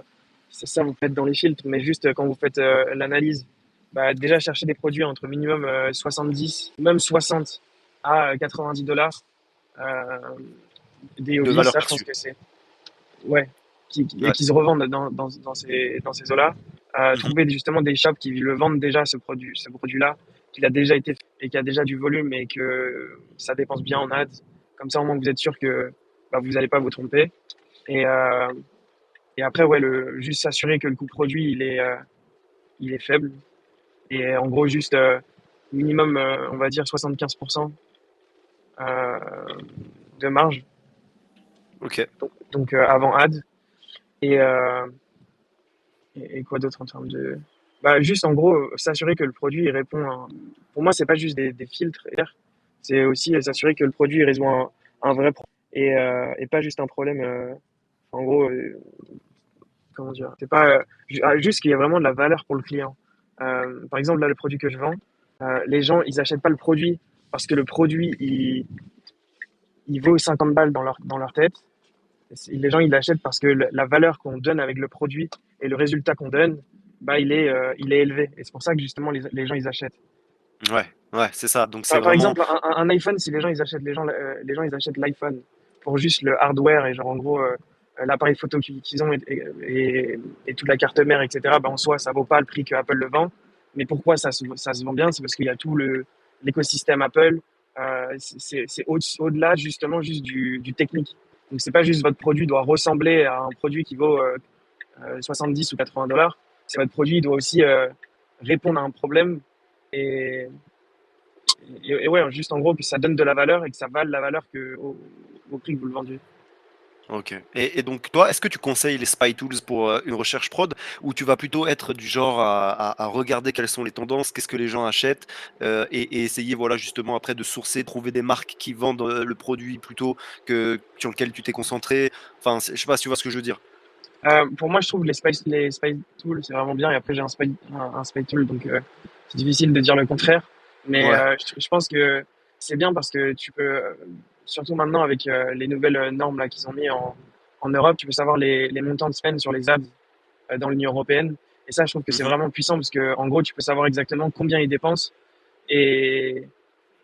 c'est ça, vous faites dans les filtres, mais juste quand vous faites l'analyse, bah, déjà chercher des produits entre minimum 70, même 60 à 90 dollars. Euh, des De hobbies, valeur ça, je pense perçue. que c'est. Ouais. Et Ouais. qui se revendent dans ces eaux-là. Mhm. Trouver justement des shops qui le vendent déjà, ce produit-là, qu'il a déjà été fait et qui a déjà du volume et que ça dépense bien en ads. Comme ça, au moins, vous êtes sûr que bah, vous n'allez pas vous tromper. Et, euh, et après, ouais, juste s'assurer que le coût produit, il est faible. Et en gros, juste minimum, on va dire 75% euh, de marge. Ok. Donc avant ad. Et, euh, et quoi d'autre en termes de. Bah, juste en gros, s'assurer que le produit il répond à. Pour moi, c'est pas juste des filtres, c'est aussi s'assurer que le produit il résout un vrai problème et pas juste un problème. En gros, comment dire, c'est pas juste qu'il y a vraiment de la valeur pour le client. Par exemple, là, le produit que je vends, les gens ils achètent pas le produit parce que le produit il vaut 50 balles dans leur tête. Les gens ils l'achètent parce que la valeur qu'on donne avec le produit et le résultat qu'on donne, bah, il est élevé. Et c'est pour ça que justement les gens ils achètent. Ouais. Ouais, c'est ça. Donc c'est Par vraiment. exemple, un iPhone, si les gens ils achètent, les gens ils achètent l'iPhone pour juste le hardware et genre en gros l'appareil photo qu'ils ont et toute la carte mère, etc. Bah, en soi, ça vaut pas le prix que Apple le vend. Mais pourquoi ça se vend bien? C'est parce qu'il y a tout l'écosystème Apple. C'est au-delà justement juste du technique. Donc c'est pas juste votre produit doit ressembler à un produit qui vaut 70 ou 80 dollars. C'est votre produit il doit aussi répondre à un problème et, et ouais, juste en gros que ça donne de la valeur et que ça vale la valeur au prix que vous le vendez. Ok. Et donc, toi, est-ce que tu conseilles les spy tools pour une recherche prod ou tu vas plutôt être du genre à regarder quelles sont les tendances, qu'est-ce que les gens achètent et essayer, voilà, justement, après de sourcer, trouver des marques qui vendent le produit plutôt que sur lequel tu t'es concentré. Enfin, je sais pas si tu vois ce que je veux dire. Pour moi, je trouve les spy tools, c'est vraiment bien. Et après, j'ai un spy tool, donc c'est difficile de dire le contraire. Mais Ouais, je pense que c'est bien parce que tu peux, surtout maintenant avec les nouvelles normes là qu'ils ont mis en Europe, tu peux savoir les montants de spend sur les ads dans l'Union européenne. Et ça, je trouve que c'est Mhm. vraiment puissant parce que, en gros, tu peux savoir exactement combien ils dépensent. Et,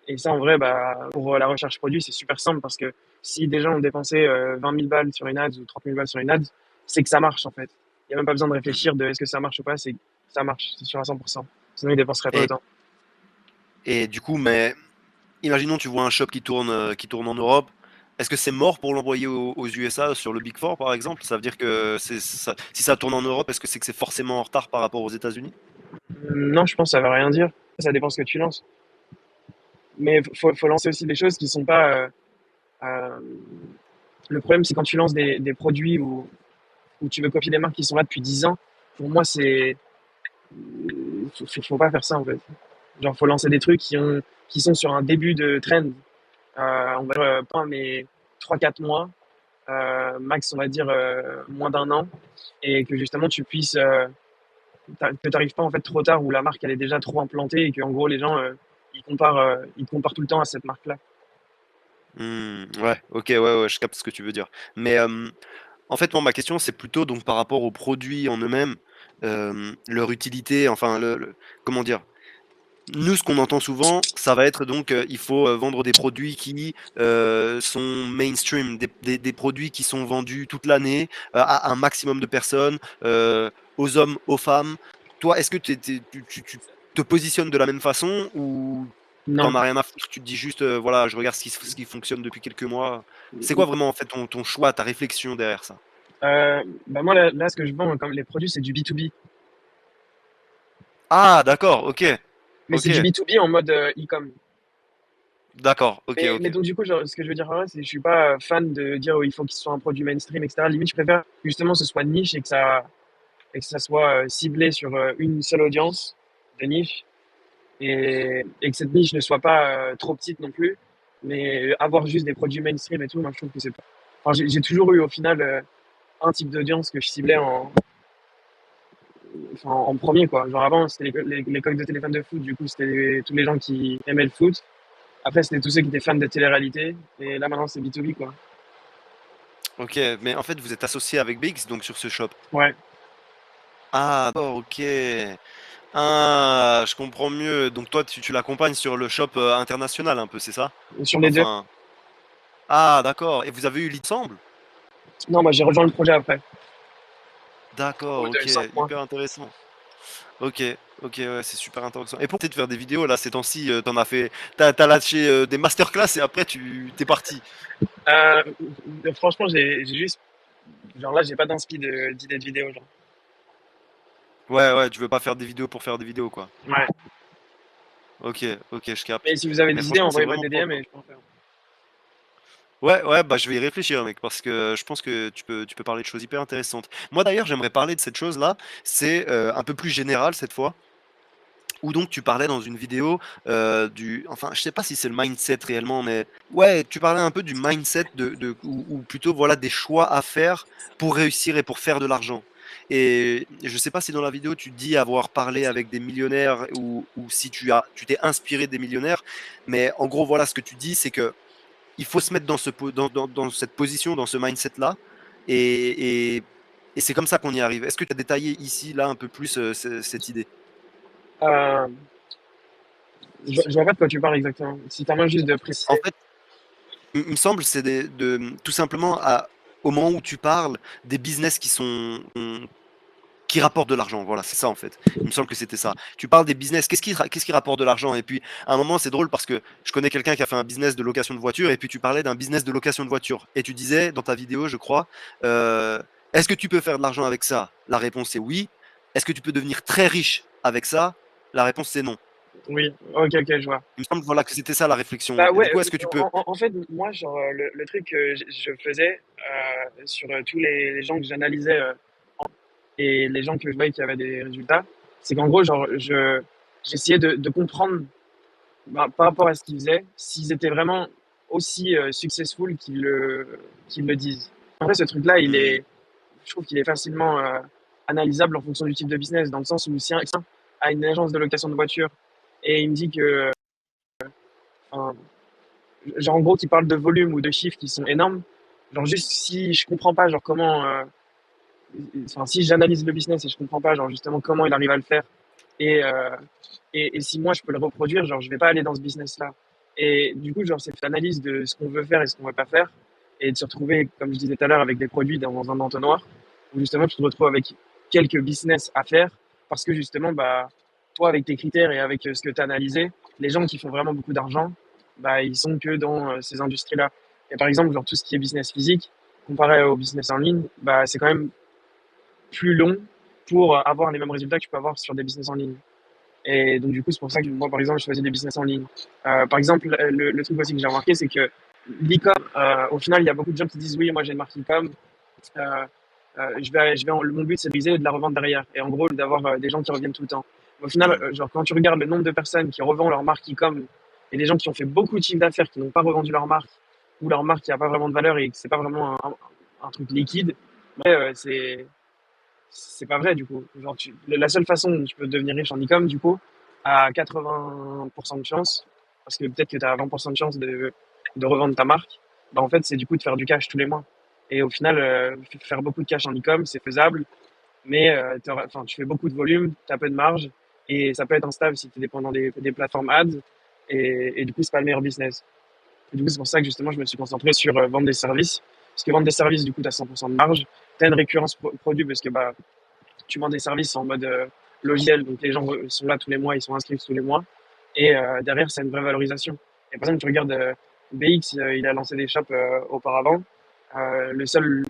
et ça, en vrai, bah, pour la recherche produit, c'est super simple parce que si des gens ont dépensé 20 000 balles sur une ads ou 30 000 balles sur une ads, c'est que ça marche en fait. Il n'y a même pas besoin de Mhm. réfléchir de est-ce que ça marche ou pas, c'est que ça marche, c'est sûr à 100%. Sinon, ils dépenseraient pas Et, autant. et du coup, mais imaginons tu vois un shop qui tourne en Europe. Est-ce que c'est mort pour l'envoyer aux USA sur le Big Four par exemple? Ça veut dire que si ça tourne en Europe, est-ce que c'est forcément en retard par rapport aux États-Unis? Non, je pense que ça veut rien dire. Ça dépend ce que tu lances. Mais faut lancer aussi des choses qui sont pas. Euh, le problème, c'est quand tu lances des produits où tu veux copier des marques qui sont là depuis 10 ans. Pour moi, faut pas faire ça en fait. Genre, faut lancer des trucs qui sont sur un début de trend. On va dire pas mais 3 4 mois, max on va dire moins d'un an, et que justement tu puisses que t'arrives pas en fait trop tard où la marque elle est déjà trop implantée et que en gros les gens ils comparent tout le temps à cette marque là. Ouais, ok, ouais, je capte ce que tu veux dire. Mais en fait, moi, ma question, c'est plutôt donc par rapport aux produits en eux-mêmes, leur utilité, enfin, comment dire? Nous, ce qu'on entend souvent, ça va être donc, il faut vendre des produits qui sont mainstream, des produits qui sont vendus toute l'année à un maximum de personnes, aux hommes, aux femmes. Toi, est-ce que tu te positionnes de la même façon ou t'en Non. as rien à foutre, tu te dis juste, voilà, je regarde ce qui fonctionne depuis quelques mois. C'est quoi vraiment en fait ton choix, ta réflexion derrière ça? Bah moi là ce que je vends comme les produits c'est du B2B. Ah, d'accord, ok, Mais c'est ok, du B2B en mode e-com. d'accord, ok, Mais ok. donc du coup, genre, ce que je veux dire par là, c'est que je suis pas fan de dire il faut qu'il soit un produit mainstream, etc. Limite, je préfère justement que ce soit niche et que ça soit ciblé sur une seule audience de niche et que cette niche ne soit pas trop petite non plus. Mais avoir juste des produits mainstream et tout, moi je trouve que c'est pas. Enfin, j'ai toujours eu au final un type d'audience que je ciblais en premier quoi. Genre avant, c'était les coques de téléphone de foot, du coup, c'était tous les gens qui aimaient le foot. Après, c'était tous ceux qui étaient fans de télé-réalité. Et là, maintenant, c'est B2B, quoi. Ok, mais en fait, vous êtes associé avec Bix, donc sur ce shop. Ouais. Ah, d'accord, ok. Ah, je comprends mieux. Donc toi, tu l'accompagnes sur le shop international un peu, c'est ça? Sur les deux. Enfin, ah, d'accord. Et vous avez eu l'ensemble? Non, moi, j'ai rejoint le projet après. Au D'accord, bout de ok, 5 mois. hyper intéressant. Ok, ok, ouais, c'est super intéressant. Et pour peut-être faire des vidéos, là, ces temps-ci, t'en as fait, t'as lâché des masterclass et après, t'es parti. Euh, franchement, j'ai juste. Genre là, j'ai pas d'idée de vidéo. Genre. Ouais, ouais, tu veux pas faire des vidéos pour faire des vidéos, quoi. Ouais. Ok, ok, je capte. Mais si vous avez Mais des idées, franchement, c'est envoyez-moi vraiment des propre, DM quoi. et je peux en faire. Ouais, ouais, bah je vais y réfléchir, mec, parce que je pense que tu peux parler de choses hyper intéressantes. Moi, d'ailleurs, j'aimerais parler de cette chose-là. C'est un peu plus général cette fois. Où donc tu parlais dans une vidéo enfin, je sais pas si c'est le mindset réellement, mais ouais, tu parlais un peu du mindset ou plutôt voilà des choix à faire pour réussir et pour faire de l'argent. Et je sais pas si dans la vidéo tu dis avoir parlé avec des millionnaires ou si tu t'es inspiré des millionnaires, mais en gros voilà ce que tu dis, c'est que il faut se mettre dans cette position, dans ce mindset-là, et, et, et c'est comme ça qu'on y arrive. Est-ce que tu as détaillé ici, là, un peu plus cette idée? Euh, je vois pas de quoi tu parles exactement. Si t'as moins juste de En préciser. fait, il me semble, c'est tout simplement au moment où tu parles des business qui rapportent de l'argent. Voilà, c'est ça en fait. Il me semble que c'était ça. Tu parles des business, qu'est-ce qui rapporte de l'argent? Et puis, à un moment, c'est drôle parce que je connais quelqu'un qui a fait un business de location de voiture, et puis tu parlais d'un business de location de voiture. Et tu disais dans ta vidéo, je crois, euh, est-ce que tu peux faire de l'argent avec ça? La réponse est oui. Est-ce que tu peux devenir très riche avec ça? La réponse c'est non. Oui, ok, ok, je vois. Il me semble voilà, que c'était ça la réflexion. Bah Et du ouais, coup, est-ce que tu peux. en fait, moi, genre, le truc que je faisais sur tous les gens que j'analysais et les gens que je voyais qui avaient des résultats, c'est qu'en gros, genre, j'essayais de comprendre bah, par rapport à ce qu'ils faisaient, s'ils étaient vraiment aussi successful qu'ils le disent. En fait, ce truc-là, Hmm, je trouve qu'il est facilement analysable en fonction du type de business, dans le sens où si un a une agence de location de voitures et il me dit que, enfin, genre en gros, qu'il parle de volume ou de chiffres qui sont énormes, genre juste si je comprends pas, genre comment enfin, si j'analyse le business et je comprends pas, genre, justement, comment il arrive à le faire, et, euh, et si moi je peux le reproduire, genre, je vais pas aller dans ce business-là. Et du coup, genre, c'est cette analyse de ce qu'on veut faire et ce qu'on veut pas faire, et de se retrouver, comme je disais tout à l'heure, avec des produits dans un entonnoir, où justement, tu te retrouves avec quelques business à faire, parce que justement, bah, toi, avec tes critères et avec ce que tu as analysé, les gens qui font vraiment beaucoup d'argent, bah, ils sont que dans ces industries-là. Et par exemple, genre, tout ce qui est business physique, comparé au business en ligne, bah, c'est quand même plus long pour avoir les mêmes résultats que tu peux avoir sur des business en ligne. Et donc, du coup, c'est pour ça que moi, par exemple, je choisis des business en ligne. Par exemple, le truc aussi que j'ai remarqué, c'est que l'e-com, au final, il y a beaucoup de gens qui disent oui, moi j'ai une marque e-com, euh, mon but c'est de viser et de la revendre derrière. Et en gros, d'avoir des gens qui reviennent tout le temps. Au final, Hmm. genre, quand tu regardes le nombre de personnes qui revendent leur marque e-com et des gens qui ont fait beaucoup de chiffre d'affaires qui n'ont pas revendu leur marque ou leur marque qui n'a pas vraiment de valeur et que c'est pas vraiment un truc liquide, ouais, c'est pas vrai du coup. Genre, la seule façon dont tu peux devenir riche en e-com, du coup, à 80% de chance, parce que peut-être que tu as 20% de chance de revendre ta marque, bah en fait, c'est du coup de faire du cash tous les mois. Et au final, faire beaucoup de cash en e-com, c'est faisable, mais enfin, tu fais beaucoup de volume, tu as peu de marge, et ça peut être instable si tu es dépendant des plateformes ads, et du coup, c'est pas le meilleur business. Et du coup, c'est pour ça que justement, je me suis concentré sur vendre des services, parce que vendre des services, du coup, tu as 100% de marge, tu as une récurrence produit, parce que bah, tu vends des services en mode logiciel, donc les gens sont là tous les mois, ils sont inscrits tous les mois, et derrière, c'est une vraie valorisation. Et par exemple, tu regardes BX, il a lancé des shops auparavant. Le seul,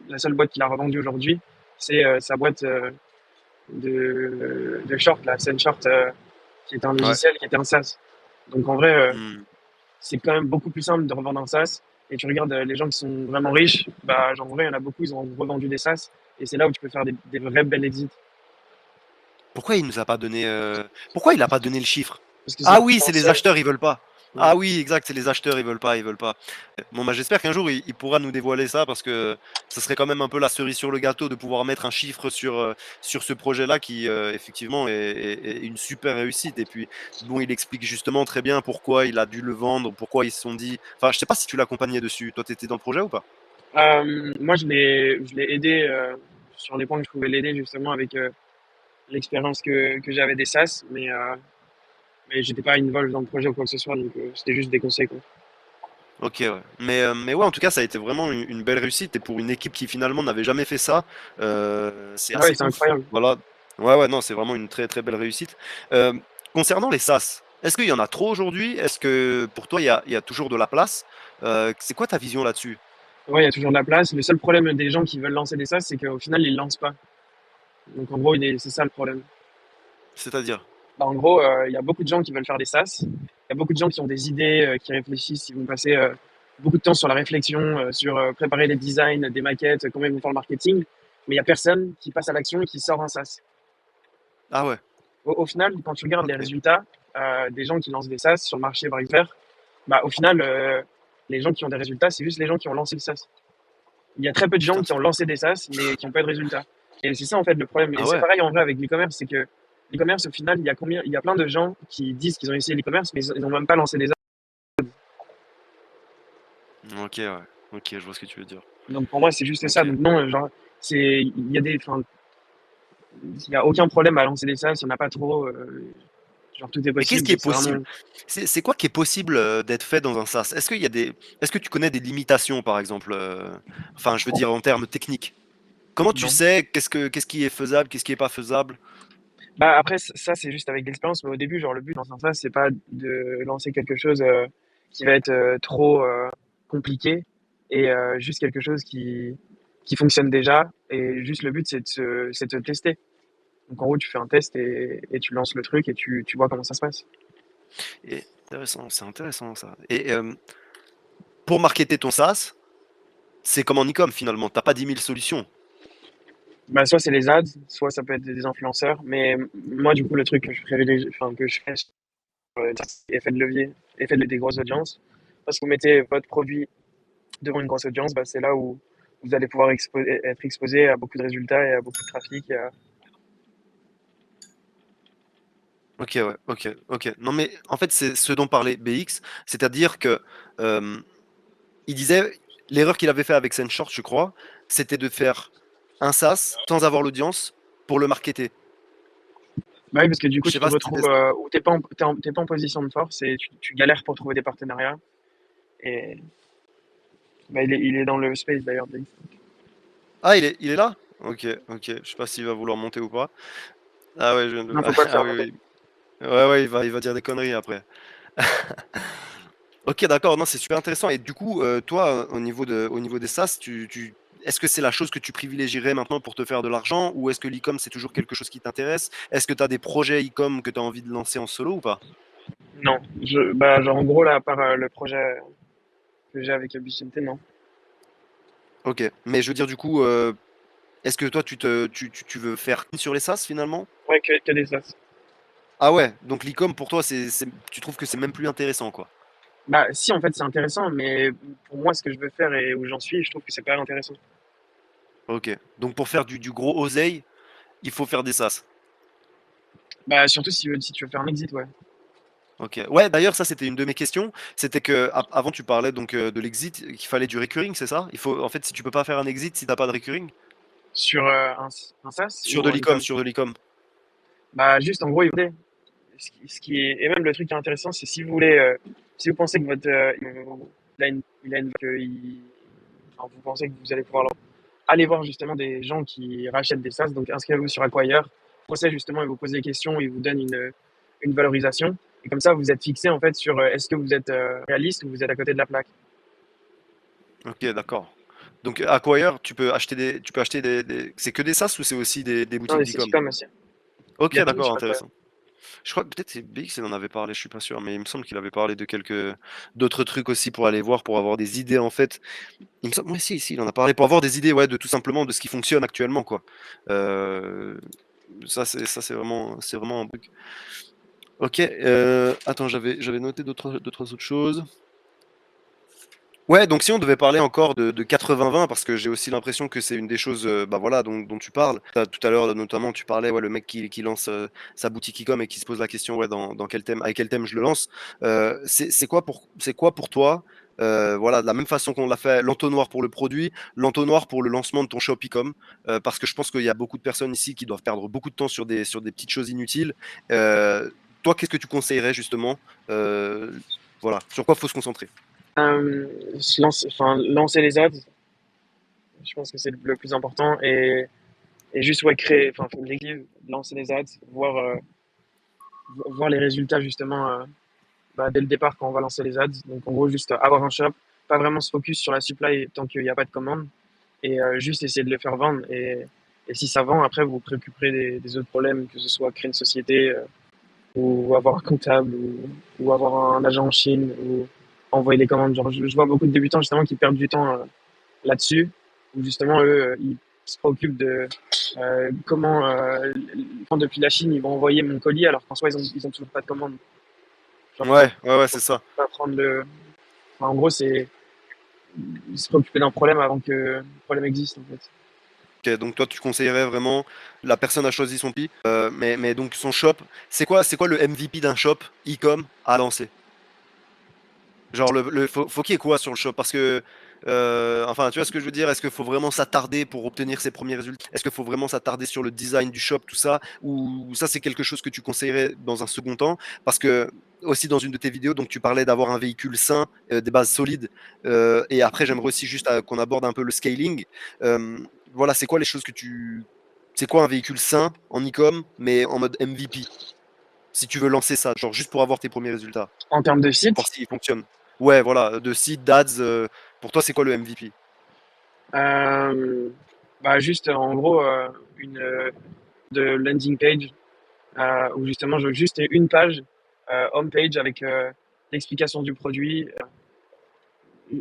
la seule boîte qu'il a revendue aujourd'hui, c'est sa boîte de short, la Scene Short, qui est un Ouais. logiciel, qui était un SaaS. Donc en vrai, Hmm. c'est quand même beaucoup plus simple de revendre un SaaS. Et tu regardes les gens qui sont vraiment riches, bah, genre, en vrai, il y en a beaucoup, ils ont revendu des SaaS. Et c'est là où tu peux faire des vrais belles exits. Pourquoi il nous a pas donné pourquoi il a pas donné le chiffre? Parce que c'est Ah oui, c'est les confidentiel. acheteurs, ils veulent pas. Ouais. Ah oui, exact, c'est les acheteurs, ils veulent pas, ils veulent pas. Bon, bah, j'espère qu'un jour il pourra nous dévoiler ça parce que ça serait quand même un peu la cerise sur le gâteau de pouvoir mettre un chiffre sur ce projet-là qui effectivement est une super réussite. Et puis bon, il explique justement très bien pourquoi il a dû le vendre, pourquoi ils se sont dit. Enfin, je sais pas si tu l'accompagnais dessus. Toi, t'étais dans le projet ou pas? Moi, je l'ai aidé sur les points que je pouvais l'aider, justement, avec l'expérience que j'avais des SaaS. Mais j'étais pas involved dans le projet ou quoi que ce soit. Donc, c'était juste des conseils, quoi. Ok, ouais. Mais ouais, en tout cas, ça a été vraiment une belle réussite. Et pour une équipe qui finalement n'avait jamais fait ça, c'est Ouais, assez c'est ouf. incroyable. Voilà. Ouais, ouais, non, c'est vraiment une très très belle réussite. Euh, Concernant les SaaS, est-ce qu'il y en a trop aujourd'hui? Est-ce que pour toi, il y a toujours de la place? C'est quoi ta vision là-dessus? Ouais, il y a toujours de la place. Le seul problème des gens qui veulent lancer des SaaS, c'est qu'au final, ils lancent pas. Donc, en gros, c'est ça le problème. C'est-à-dire? Bah, en gros, il y a beaucoup de gens qui veulent faire des SaaS. Il y a beaucoup de gens qui ont des idées, qui réfléchissent, ils vont passer beaucoup de temps sur la réflexion, sur préparer des designs, des maquettes, comment ils vont faire le marketing. Mais il y a personne qui passe à l'action et qui sort un SaaS. Ah ouais, Au final, quand tu regardes les ok. résultats des gens qui lancent des SaaS sur le marché Brickfair, bah, au final, les gens qui ont des résultats, c'est juste les gens qui ont lancé le SaaS. Il y a très peu de gens Putain, qui ont lancé des SaaS, mais qui n'ont pas eu de résultats. Et c'est ça, en fait, le problème. Et ah c'est ouais, pareil en vrai avec l'e-commerce, c'est que l'e-commerce, au final, il y a plein de gens qui disent qu'ils ont essayé l'e-commerce, mais ils n'ont même pas lancé des SaaS. ok, ouais. Ok, je vois ce que tu veux dire. Donc pour moi, c'est juste ça. Ok. Donc non, genre, il y a enfin, il y a aucun problème à lancer des SaaS, il n'y en a pas trop. Genre, tout est Mais qu'est-ce possible. qui est C'est vraiment. possible? C'est quoi qui est possible d'être fait dans un SaaS? Est-ce que tu connais des limitations, par exemple, enfin, je veux dire en termes techniques? Comment tu Non. sais qu'est-ce qui est faisable, qu'est-ce qui est pas faisable? Bah après, ça, c'est juste avec l'expérience, mais au début, genre, le but dans un SaaS, c'est pas de lancer quelque chose qui va être trop compliqué et juste quelque chose qui fonctionne déjà. Et juste le but, c'est de tester. Donc en gros, tu fais un test et tu lances le truc et tu vois comment ça se passe. Et intéressant, c'est intéressant ça. Et pour marketer ton SaaS, c'est comme en e-com finalement, t'as pas 10 000 solutions. Bah, soit c'est les ads, soit ça peut être des influenceurs. Mais moi, du coup, le truc que je privilégie, enfin, que je fais, c'est effet de levier, des grosses audiences. Parce que vous mettez votre produit devant une grosse audience, bah, c'est là où vous allez pouvoir être exposé à beaucoup de résultats et à beaucoup de trafic. Ok, ouais, ok, ok. Non mais en fait c'est ce dont parlait BX, c'est-à-dire que euh, il disait l'erreur qu'il avait fait avec Short, je crois, c'était de faire un SaaS sans avoir l'audience pour le marketer. Bah oui, parce que du coup, Je tu sais te pas si c'était retrouves ça. où t'es pas en position de force et tu galères pour trouver des partenariats. Et bah, il est dans le space d'ailleurs. Ah, il est là? Ok, ok. Je sais pas s'il va vouloir monter ou pas. Ah ouais, je viens de... Non, faut pas le Ah faire oui, monter. oui. Ouais, ouais, il va dire des conneries après. Ok, d'accord, non, c'est super intéressant. Et du coup, toi, au niveau des SaaS, est-ce que c'est la chose que tu privilégierais maintenant pour te faire de l'argent ou est-ce que l'e-com, c'est toujours quelque chose qui t'intéresse? Est-ce que tu as des projets e-com que tu as envie de lancer en solo ou pas? Non, bah, genre en gros là, à part le projet que j'ai avec Vicente, non. Ok, mais je veux dire, du coup, est-ce que toi, tu veux faire sur les SaaS finalement? Ouais, que des as. Ah ouais, donc l'e-com pour toi, tu trouves que c'est même plus intéressant, quoi. Bah si, en fait, c'est intéressant, mais pour moi, ce que je veux faire et où j'en suis, je trouve que c'est pas intéressant. Ok, donc pour faire du gros oseille, il faut faire des SaaS. Bah surtout si tu veux faire un exit, ouais. Ok. Ouais, d'ailleurs, ça c'était une de mes questions. C'était que avant tu parlais donc de l'exit, qu'il fallait du recurring, c'est ça? Il faut en fait si tu peux pas faire un exit si t'as pas de recurring Sur un SaaS sur de ou un l'e-com, e-com. sur de l'e-com. Bah juste en gros, il voulait. Ce qui est, et même le truc qui est intéressant, c'est si vous voulez, si vous pensez que votre, il a une, enfin, vous pensez que vous allez pouvoir aller voir justement des gens qui rachètent des SaaS, donc inscrivez-vous sur Acquire. Procès justement, ils vous posent des questions, ils vous donnent une valorisation. Et comme ça, vous êtes fixé en fait sur est-ce que vous êtes réaliste ou vous êtes à côté de la plaque. Ok, d'accord. Donc Acquire, tu peux acheter c'est que des SaaS ou c'est aussi des Non, boutiques mais c'est d'e-com? e-com aussi. Il Ok, y a tout d'accord, sur Acquire. intéressant. Je crois que peut-être c'est BX, il en avait parlé, je suis pas sûr, mais il me semble qu'il avait parlé de quelques d'autres trucs aussi pour aller voir, pour avoir des idées en fait. Il me semble, ouais, si, il en a parlé pour avoir des idées, ouais, de tout simplement de ce qui fonctionne actuellement, quoi. Euh, ça, c'est vraiment un truc. Ok, attends, j'avais noté deux, trois autres choses. Ouais, donc si on devait parler encore de 80-20, parce que j'ai aussi l'impression que c'est une des choses bah voilà, dont tu parles. Tout à l'heure, notamment, tu parlais, ouais, le mec qui lance sa boutique e-com et qui se pose la question ouais, dans quel thème, avec quel thème je le lance. C'est quoi pour toi voilà, de la même façon qu'on l'a fait, l'entonnoir pour le produit, l'entonnoir pour le lancement de ton shop e-com, parce que je pense qu'il y a beaucoup de personnes ici qui doivent perdre beaucoup de temps sur des petites choses inutiles. Euh, Toi, qu'est-ce que tu conseillerais justement voilà, sur quoi faut se concentrer? Lancer les ads, je pense que c'est le plus important. Et juste ouais, créer, enfin, l'équipe, lancer les ads, voir les résultats justement bah, dès le départ quand on va lancer les ads. Donc en gros, juste avoir un shop, pas vraiment se focus sur la supply tant qu'il n'y a pas de commande et juste essayer de le faire vendre. Et si ça vend, après vous vous préoccuperez des autres problèmes, que ce soit créer une société ou avoir un comptable ou avoir un agent en Chine ou envoyer des commandes. Genre, je vois beaucoup de débutants justement qui perdent du temps là-dessus, où justement eux, ils se préoccupent de comment, quand depuis la Chine, ils vont envoyer mon colis alors qu'en soi, ils ont toujours pas de commande. Genre, Ouais, c'est faut ça. pas prendre le. Enfin, en gros, c'est se préoccuper d'un problème avant que le problème existe, en fait. Ok, donc toi, tu conseillerais vraiment, la personne a choisi son pi, mais donc son shop, c'est quoi le MVP d'un shop e-com à lancer? Genre, faut qu'il y ait quoi sur le shop? Parce que, enfin, tu vois ce que je veux dire? Est-ce qu'il faut vraiment s'attarder pour obtenir ses premiers résultats? Est-ce qu'il faut vraiment s'attarder sur le design du shop, tout ça? Ou ça, c'est quelque chose que tu conseillerais dans un second temps? Parce que, aussi dans une de tes vidéos, donc tu parlais d'avoir un véhicule sain, des bases solides. Et après, j'aimerais aussi juste qu'on aborde un peu le scaling. Euh, voilà, c'est quoi les choses que tu. C'est quoi un véhicule sain en e-com, mais en mode MVP? Si tu veux lancer ça, genre juste pour avoir tes premiers résultats, En termes de voir site, s'il fonctionne. Ouais, voilà, de site, d'ads, pour toi, c'est quoi le MVP? euh, bah, juste en gros, une de landing page où justement je veux juste une page home page avec l'explication du produit,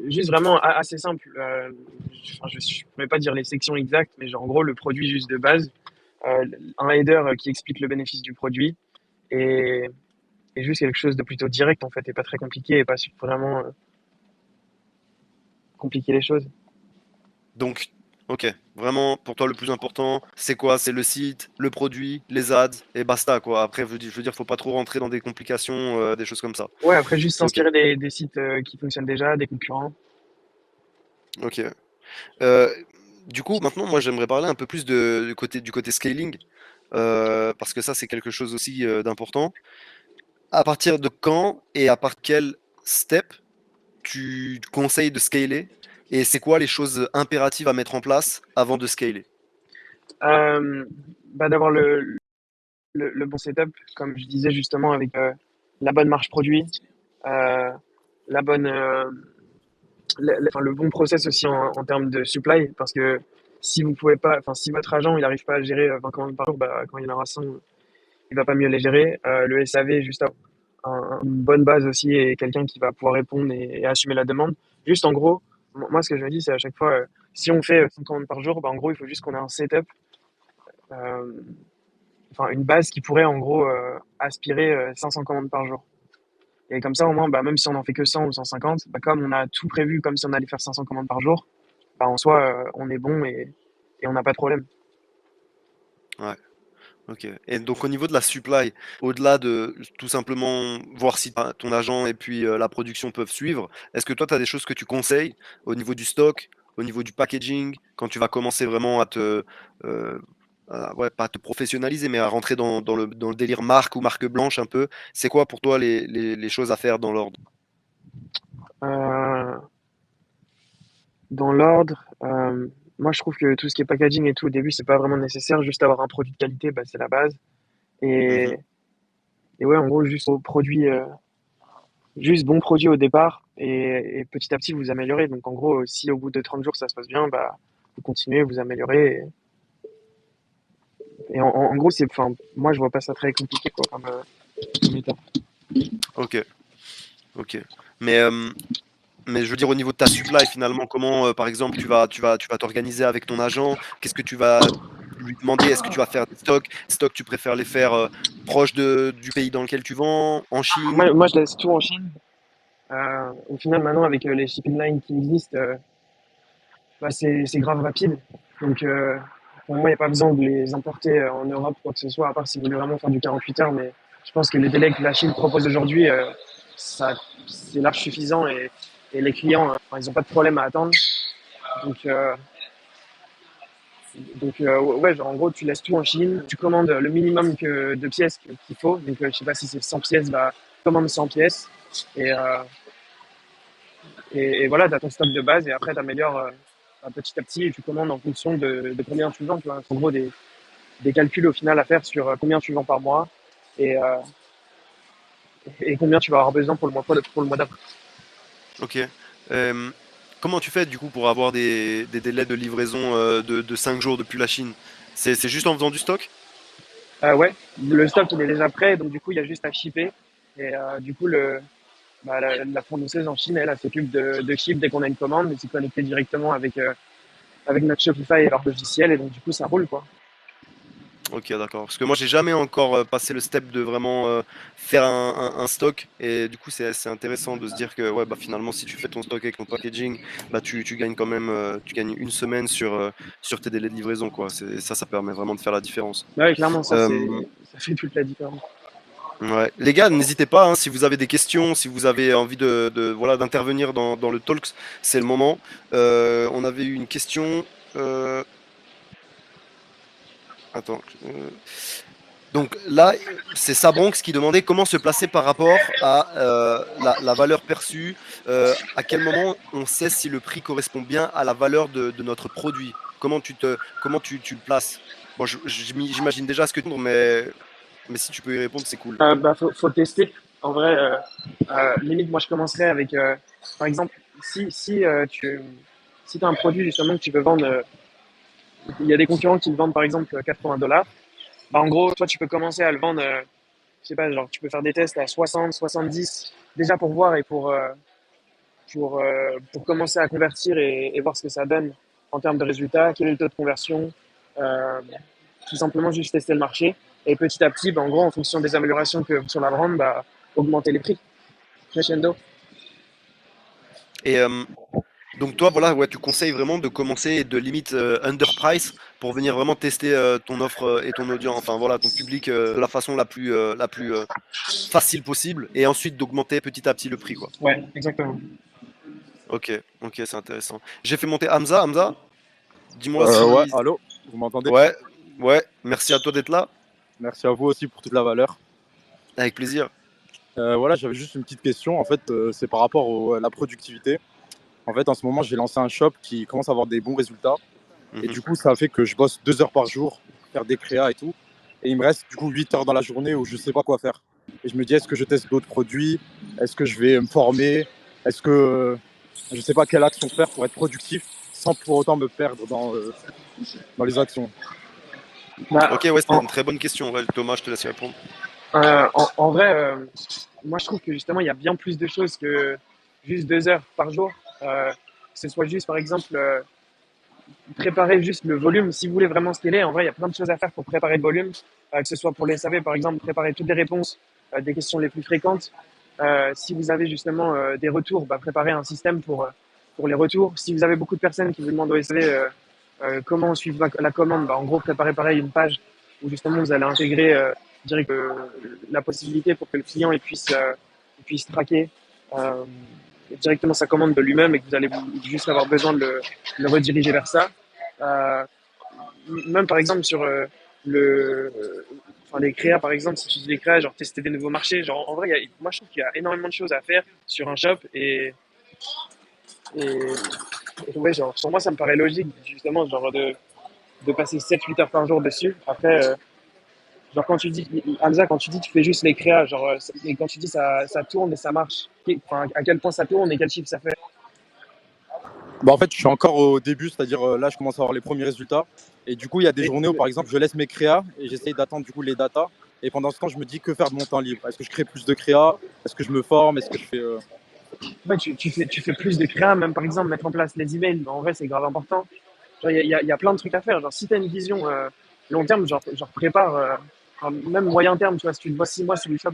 juste vraiment assez simple. Enfin, je pourrais pas dire les sections exactes, mais genre en gros le produit juste de base, un header qui explique le bénéfice du produit et, et juste quelque chose de plutôt direct en fait et pas très compliqué et pas vraiment compliquer les choses. Donc, ok, vraiment, pour toi, le plus important, c'est quoi? C'est le site, le produit, les ads, et basta, quoi. Après, je veux dire, faut pas trop rentrer dans des complications, des choses comme ça. Ouais, après juste Ok, s'inspirer des sites qui fonctionnent déjà, des concurrents. ok. Euh, du coup, maintenant, moi, j'aimerais parler un peu plus du côté scaling, parce que ça, c'est quelque chose aussi d'important. À partir de quand et à part quel step tu conseilles de scaler? Et c'est quoi les choses impératives à mettre en place avant de scaler? Euh, D'avoir le bon setup, comme je disais justement, avec la bonne marge produit, euh, la bonne, enfin, le bon process aussi en termes de supply, parce que si vous pouvez pas, enfin, si votre agent il n'arrive pas à gérer 20 commandes par jour, bah, quand il y en aura 100, il va pas mieux les gérer. Le SAV, juste une bonne base aussi et quelqu'un qui va pouvoir répondre et assumer la demande. Juste en gros, moi ce que je me dis, c'est à chaque fois, si on fait 100 commandes par jour, bah, en gros, il faut juste qu'on ait un setup, euh, enfin une base qui pourrait en gros aspirer 500 commandes par jour. Et comme ça, au moins, bah, même si on en fait que 100 ou 150, bah, comme on a tout prévu, comme si on allait faire 500 commandes par jour, bah, en soi, on est bon et on n'a pas de problème. Ouais. Ok. Et donc au niveau de la supply, au-delà de tout simplement voir si ton agent et puis la production peuvent suivre, est-ce que toi tu as des choses que tu conseilles au niveau du stock, au niveau du packaging, quand tu vas commencer vraiment à euh, ouais, pas à te professionnaliser, mais à rentrer dans le délire marque ou marque blanche un peu, c'est quoi pour toi les choses à faire dans l'ordre? Euh, Dans l'ordre, moi je trouve que tout ce qui est packaging et tout au début, c'est pas vraiment nécessaire. Juste avoir un produit de qualité, bah, c'est la base. Mhm. Et, et ouais, en gros, juste au produit, juste bon produit au départ et petit à petit vous améliorez. Donc en gros, si au bout de 30 jours ça se passe bien, bah, vous continuez, vous améliorez. Et en gros, c'est, enfin, moi je vois pas ça très compliqué quoi, comme étape. Ok, ok. Mais mais je veux dire, au niveau de ta supply, finalement, comment, par exemple, tu vas t'organiser avec ton agent? Qu'est-ce que tu vas lui demander? Est-ce que tu vas faire des stocks? Stocks, tu préfères les faire proches du pays dans lequel tu vends, en Chine? Moi je laisse tout en Chine. Au final, maintenant, avec les shipping lines qui existent, bah, c'est grave rapide. Donc, pour moi, il n'y a pas besoin de les importer en Europe, quoi que ce soit, à part si vous voulez vraiment faire du 48 heures. Mais je pense que les délais que la Chine propose aujourd'hui, ça, c'est large suffisant et les clients, enfin, ils n'ont pas de problème à attendre. Donc, ouais, genre, en gros, tu laisses tout en Chine, tu commandes le minimum de pièces qu'il faut. Donc, je sais pas si c'est 100 pièces, bah, commande 100 pièces. Et, euh, et voilà, tu as ton stock de base et après, tu améliores petit à petit et tu commandes en fonction de combien tu vends. Tu vois. En gros, des calculs au final à faire sur combien tu vends par mois et, euh, et combien tu vas avoir besoin pour le mois d'après. Ok. Euh, comment tu fais, du coup, pour avoir des délais de livraison de 5 jours depuis la Chine? C'est juste en faisant du stock? Ouais, le stock il est déjà prêt, donc du coup, il y a juste à shipper. Et du coup, la fournisseuse en Chine, elle s'occupe de ship dès qu'on a une commande, mais c'est connecté directement avec notre Shopify et leur logiciel, et donc du coup, ça roule quoi. Ok, d'accord. Parce que moi, j'ai jamais encore passé le step de vraiment faire un stock. Et du coup, c'est intéressant de se dire que ouais, bah, finalement, si tu fais ton stock avec ton packaging, bah, tu gagnes quand même tu gagnes une semaine sur tes délais de livraison, quoi. Ça permet vraiment de faire la différence. Ouais, clairement, Euh, ça fait toute la différence. ouais. Les gars, n'hésitez pas, hein, si vous avez des questions, si vous avez envie voilà, d'intervenir dans le talks, c'est le moment. On avait eu une question. euh, Attends. Donc là, c'est Sabronx qui demandait comment se placer par rapport à la valeur perçue, à quel moment on sait si le prix correspond bien à la valeur de notre produit. Comment tu le places? Bon, j'imagine déjà ce que tu dis, mais si tu peux y répondre, c'est cool. Faut tester. En vrai, limite, moi, je commencerais avec, par exemple, si tu as un produit justement que tu veux vendre, il y a des concurrents qui le vendent par exemple 80 $. Bah, en gros, toi, tu peux commencer à le vendre, je sais pas, genre, tu peux faire des tests à 60, 70, déjà pour voir et pour commencer à convertir et voir ce que ça donne en termes de résultats, quel est le taux de conversion, euh, tout simplement juste tester le marché. Et petit à petit, bah, en gros, en fonction des améliorations que sur la brand, bah, augmenter les prix. Crescendo. Et donc toi, voilà, ouais, tu conseilles vraiment de commencer et de limite underprice pour venir vraiment tester ton offre et ton audience, enfin voilà, ton public de la façon la plus facile possible, et ensuite d'augmenter petit à petit le prix, quoi. Ouais, exactement. Ok, ok, c'est intéressant. J'ai fait monter Hamza. Hamza, Dis-moi Ouais, si. allô, vous m'entendez? Ouais, ouais, merci à toi d'être là. Merci à vous aussi pour toute la valeur. Avec plaisir. Voilà, j'avais juste une petite question. En fait, c'est par rapport à la productivité. En fait, en ce moment, j'ai lancé un shop qui commence à avoir des bons résultats. Et Mhm. du coup, ça fait que je bosse 2 heures par jour pour faire des créas et tout. Et il me reste du coup 8 heures dans la journée où je sais pas quoi faire. Et je me dis, est-ce que je teste d'autres produits? Est-ce que je vais me former? Est-ce que je sais pas quelle action faire pour être productif sans pour autant me perdre dans les actions? Bah, Ok, ouais, c'est en, une très bonne question. Ouais, Thomas, je te laisse y répondre. en vrai, moi je trouve que justement il y a bien plus de choses que juste 2 heures par jour. Que ce soit juste par exemple préparer juste le volume. Si vous voulez vraiment scaler, en vrai il y a plein de choses à faire pour préparer le volume. Que ce soit pour les SAV par exemple, préparer toutes les réponses des questions les plus fréquentes. Si vous avez justement des retours, bah, préparer un système pour les retours. Si vous avez beaucoup de personnes qui vous demandent au SAV comment suivre la commande, bah, en gros préparer pareil une page où justement vous allez intégrer direct la possibilité pour que le client il puisse traquer euh, directement sa commande de lui-même et que vous allez juste avoir besoin de le rediriger vers ça. Euh, Même par exemple sur enfin, les créas, par exemple, si tu dis les créas, genre tester des nouveaux marchés, genre en vrai, moi je trouve qu'il y a énormément de choses à faire sur un shop et ouais, genre, pour moi ça me paraît logique justement genre de passer 7 8 heures par jour dessus. Après, genre quand tu dis, Hamza, quand tu dis tu fais juste les créas, genre, et quand tu dis ça tourne et ça marche, enfin, à quel point ça tourne et quel chiffre ça fait? Bah, en fait, je suis encore au début, c'est-à-dire là, je commence à avoir les premiers résultats. Et du coup, il y a des Et, journées où, par exemple, je laisse mes créas et j'essaye d'attendre du coup les datas. Et pendant ce temps, je me dis que faire de mon temps libre. Est-ce que je crée plus de créas? Est-ce que je me forme? Est-ce que je fais ouais, tu fais plus de créa, même par exemple mettre en place les emails, bah, en vrai c'est grave important. Genre, il y a plein de trucs à faire. Genre, si tu as une vision long terme, genre prépare, enfin, même moyen terme, tu vois, si tu te vois 6 mois sur le shop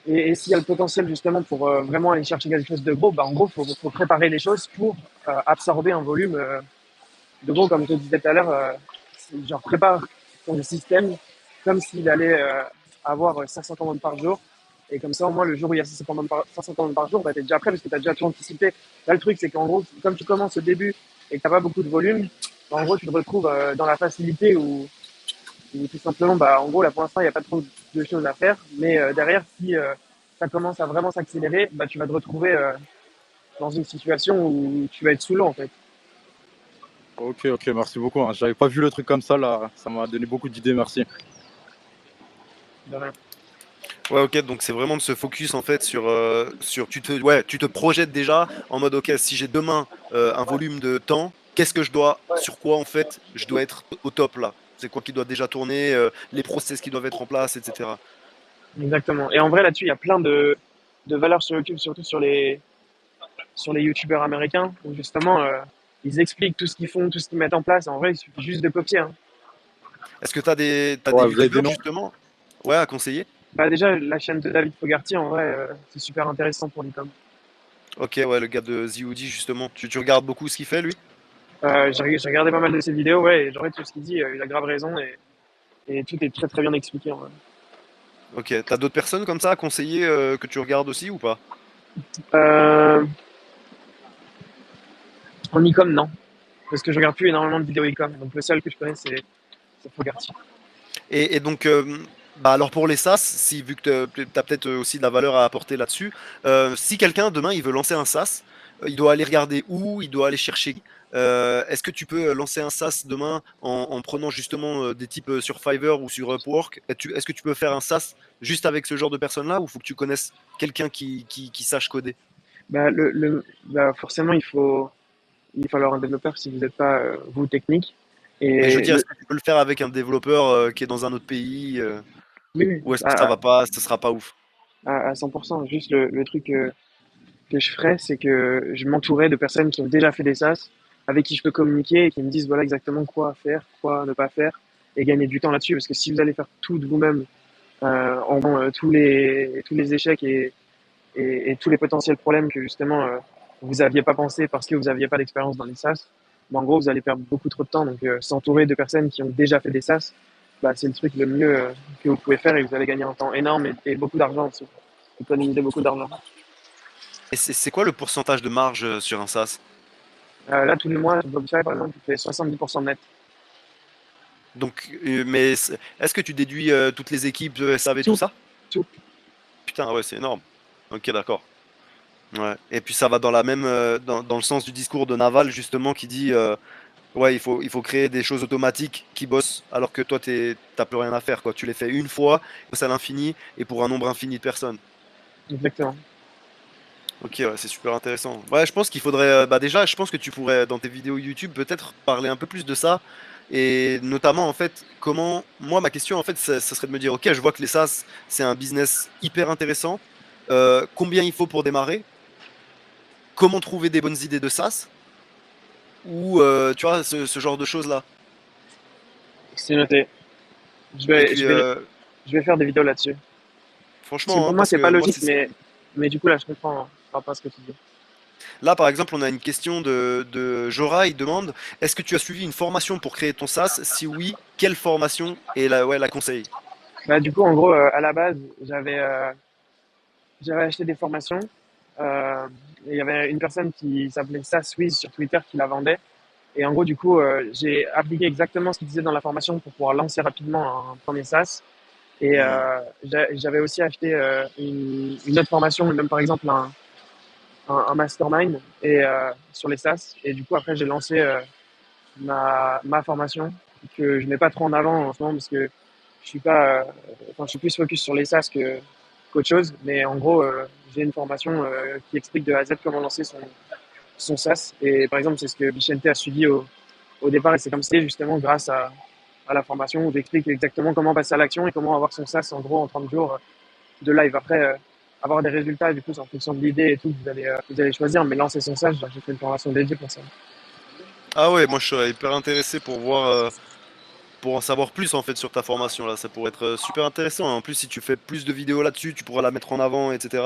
et s'il y a le potentiel justement pour vraiment aller chercher quelque chose de gros, bah, en gros, faut préparer les choses pour absorber un volume de gros, comme je te disais tout à l'heure. Genre, prépare ton système comme s'il allait avoir 500 commandes par jour. Et comme ça, au moins, le jour où il y a 500 commandes par jour, bah, tu es déjà prêt parce que tu as déjà tout anticipé. Là, le truc, c'est qu'en gros, comme tu commences au début et que tu n'as pas beaucoup de volume, bah, en gros, tu te retrouves dans la facilité où tout simplement, bah, en gros, là, pour l'instant, il n'y a pas trop de choses à faire. Mais derrière, si ça commence à vraiment s'accélérer, bah, tu vas te retrouver dans une situation où tu vas être sous l'eau, en fait. Ok, ok, merci beaucoup, hein. J'avais pas vu le truc comme ça là. Ça m'a donné beaucoup d'idées, merci. De rien. Ouais, ok, donc c'est vraiment de se focus en fait sur ouais, tu te projettes déjà en mode ok, si j'ai demain un volume de temps, qu'est-ce que je dois, sur quoi en fait je dois être au top là? C'est quoi qui doit déjà tourner, les process qui doivent être en place, etc. Exactement. Et en vrai, là-dessus, il y a plein de valeurs sur YouTube, surtout sur les YouTubeurs américains, où justement, ils expliquent tout ce qu'ils font, tout ce qu'ils mettent en place. En vrai, il suffit juste de copier, hein. Est-ce que t'as des Ouais, vous avez des youtubeurs noms? justement, ouais, à conseiller? Bah, déjà, la chaîne de David Fogarty, en vrai, c'est super intéressant pour l'e-com. Ok, ouais, le gars de The justement, tu regardes beaucoup ce qu'il fait lui? J'ai regardé pas mal de ses vidéos, ouais, et j'aurais tout ce qu'il dit, il a grave raison, et tout est très très bien expliqué, en vrai. Ok, t'as d'autres personnes comme ça à conseiller que tu regardes aussi ou pas? Euh, En e-com, non. Parce que je regarde plus énormément de vidéos e-com. Donc le seul que je connais, c'est Fogarty. Et donc, bah alors pour les SaaS, si vu que tu as peut-être aussi de la valeur à apporter là-dessus, si quelqu'un demain il veut lancer un SaaS, il doit aller regarder où, il doit aller chercher qui. Est-ce que tu peux lancer un SaaS demain en prenant justement des types sur Fiverr ou sur Upwork? Est-ce que tu peux faire un SaaS juste avec ce genre de personnes-là ou faut que tu connaisses quelqu'un qui sache coder? Bah, bah, forcément, il va falloir un développeur si vous n'êtes pas, vous, technique. Mais je veux Et dire, est-ce que tu peux le faire avec un développeur qui est dans un autre pays oui, oui, ou est-ce que ça va pas, ce sera pas ouf? à 100%. Juste le truc que je ferais, c'est que je m'entourais de personnes qui ont déjà fait des SaaS, avec qui je peux communiquer et qui me disent voilà exactement quoi faire, quoi ne pas faire, et gagner du temps là-dessus. Parce que si vous allez faire tout de vous-même, en tous les échecs et tous les potentiels problèmes que justement vous n'aviez pas pensé parce que vous n'aviez pas d'expérience dans les SaaS, bah, en gros, vous allez perdre beaucoup trop de temps. Donc, s'entourer de personnes qui ont déjà fait des SaaS, bah, c'est le truc le mieux que vous pouvez faire et vous allez gagner un temps énorme et beaucoup d'argent aussi. Économiser beaucoup d'argent. Et c'est quoi le pourcentage de marge sur un SaaS? Là, tous les mois, sur Shopify, par exemple, tu fais 70% net. Donc, est-ce que tu déduis toutes les équipes de SAV, tout Tout, ça? tout. Putain, ouais, c'est énorme. Ok, d'accord. Ouais. Et puis ça va dans la même, dans le sens du discours de Naval, justement, qui dit ouais, il faut créer des choses automatiques qui bossent, alors que toi, t'as plus rien à faire, quoi. Tu les fais une fois, c'est à l'infini, et pour un nombre infini de personnes. Exactement. Ok, ouais, c'est super intéressant. Ouais, je pense qu'il faudrait, bah déjà, je pense que tu pourrais, dans tes vidéos YouTube, peut-être parler un peu plus de ça, et notamment, en fait, comment, moi, ma question, en fait, ça serait de me dire, ok, je vois que les SaaS, c'est un business hyper intéressant. Combien il faut pour démarrer? Comment trouver des bonnes idées de SaaS? Ou, tu vois, ce genre de choses-là. C'est noté. Je Et vais, puis, je vais, je vais faire des vidéos là-dessus. Parce que franchement, pour hein, moi, parce c'est pas que moi, logique, c'est mais du coup, là, je comprends par rapport à ce que tu dis. là, par exemple, on a une question de Jora. Il demande, est-ce que tu as suivi une formation pour créer ton SaaS? Si oui, quelle formation? Et là, ouais, la conseille. Bah, du coup, en gros, à la base, j'avais acheté des formations. Et il y avait une personne qui s'appelait SaaSwiz sur Twitter qui la vendait. Et en gros, du coup, j'ai appliqué exactement ce qu'il disait dans la formation pour pouvoir lancer rapidement un premier SaaS. Et Hmm. j'avais aussi acheté une autre formation, même par exemple un mastermind sur les SaaS. Et du coup, après, j'ai lancé ma formation que je mets pas trop en avant en ce moment parce que je suis pas, enfin, je suis plus focus sur les SaaS qu'autre chose. Mais en gros, j'ai une formation qui explique de A à Z comment lancer son SaaS. Et par exemple, c'est ce que Bichente a suivi au départ. Et c'est comme c'est justement grâce à la formation où j'explique exactement comment passer à l'action et comment avoir son SaaS en gros en 30 jours de live. Après, avoir des résultats, du coup, c'est en fonction de l'idée et tout que vous allez choisir. Mais lancer son SaaS, j'ai fait une formation dédiée pour ça. Ah ouais, moi je serais hyper intéressé pour voir, pour en savoir plus en fait sur ta formation là. Ça pourrait être super intéressant. En plus, si tu fais plus de vidéos là-dessus, tu pourras la mettre en avant, etc.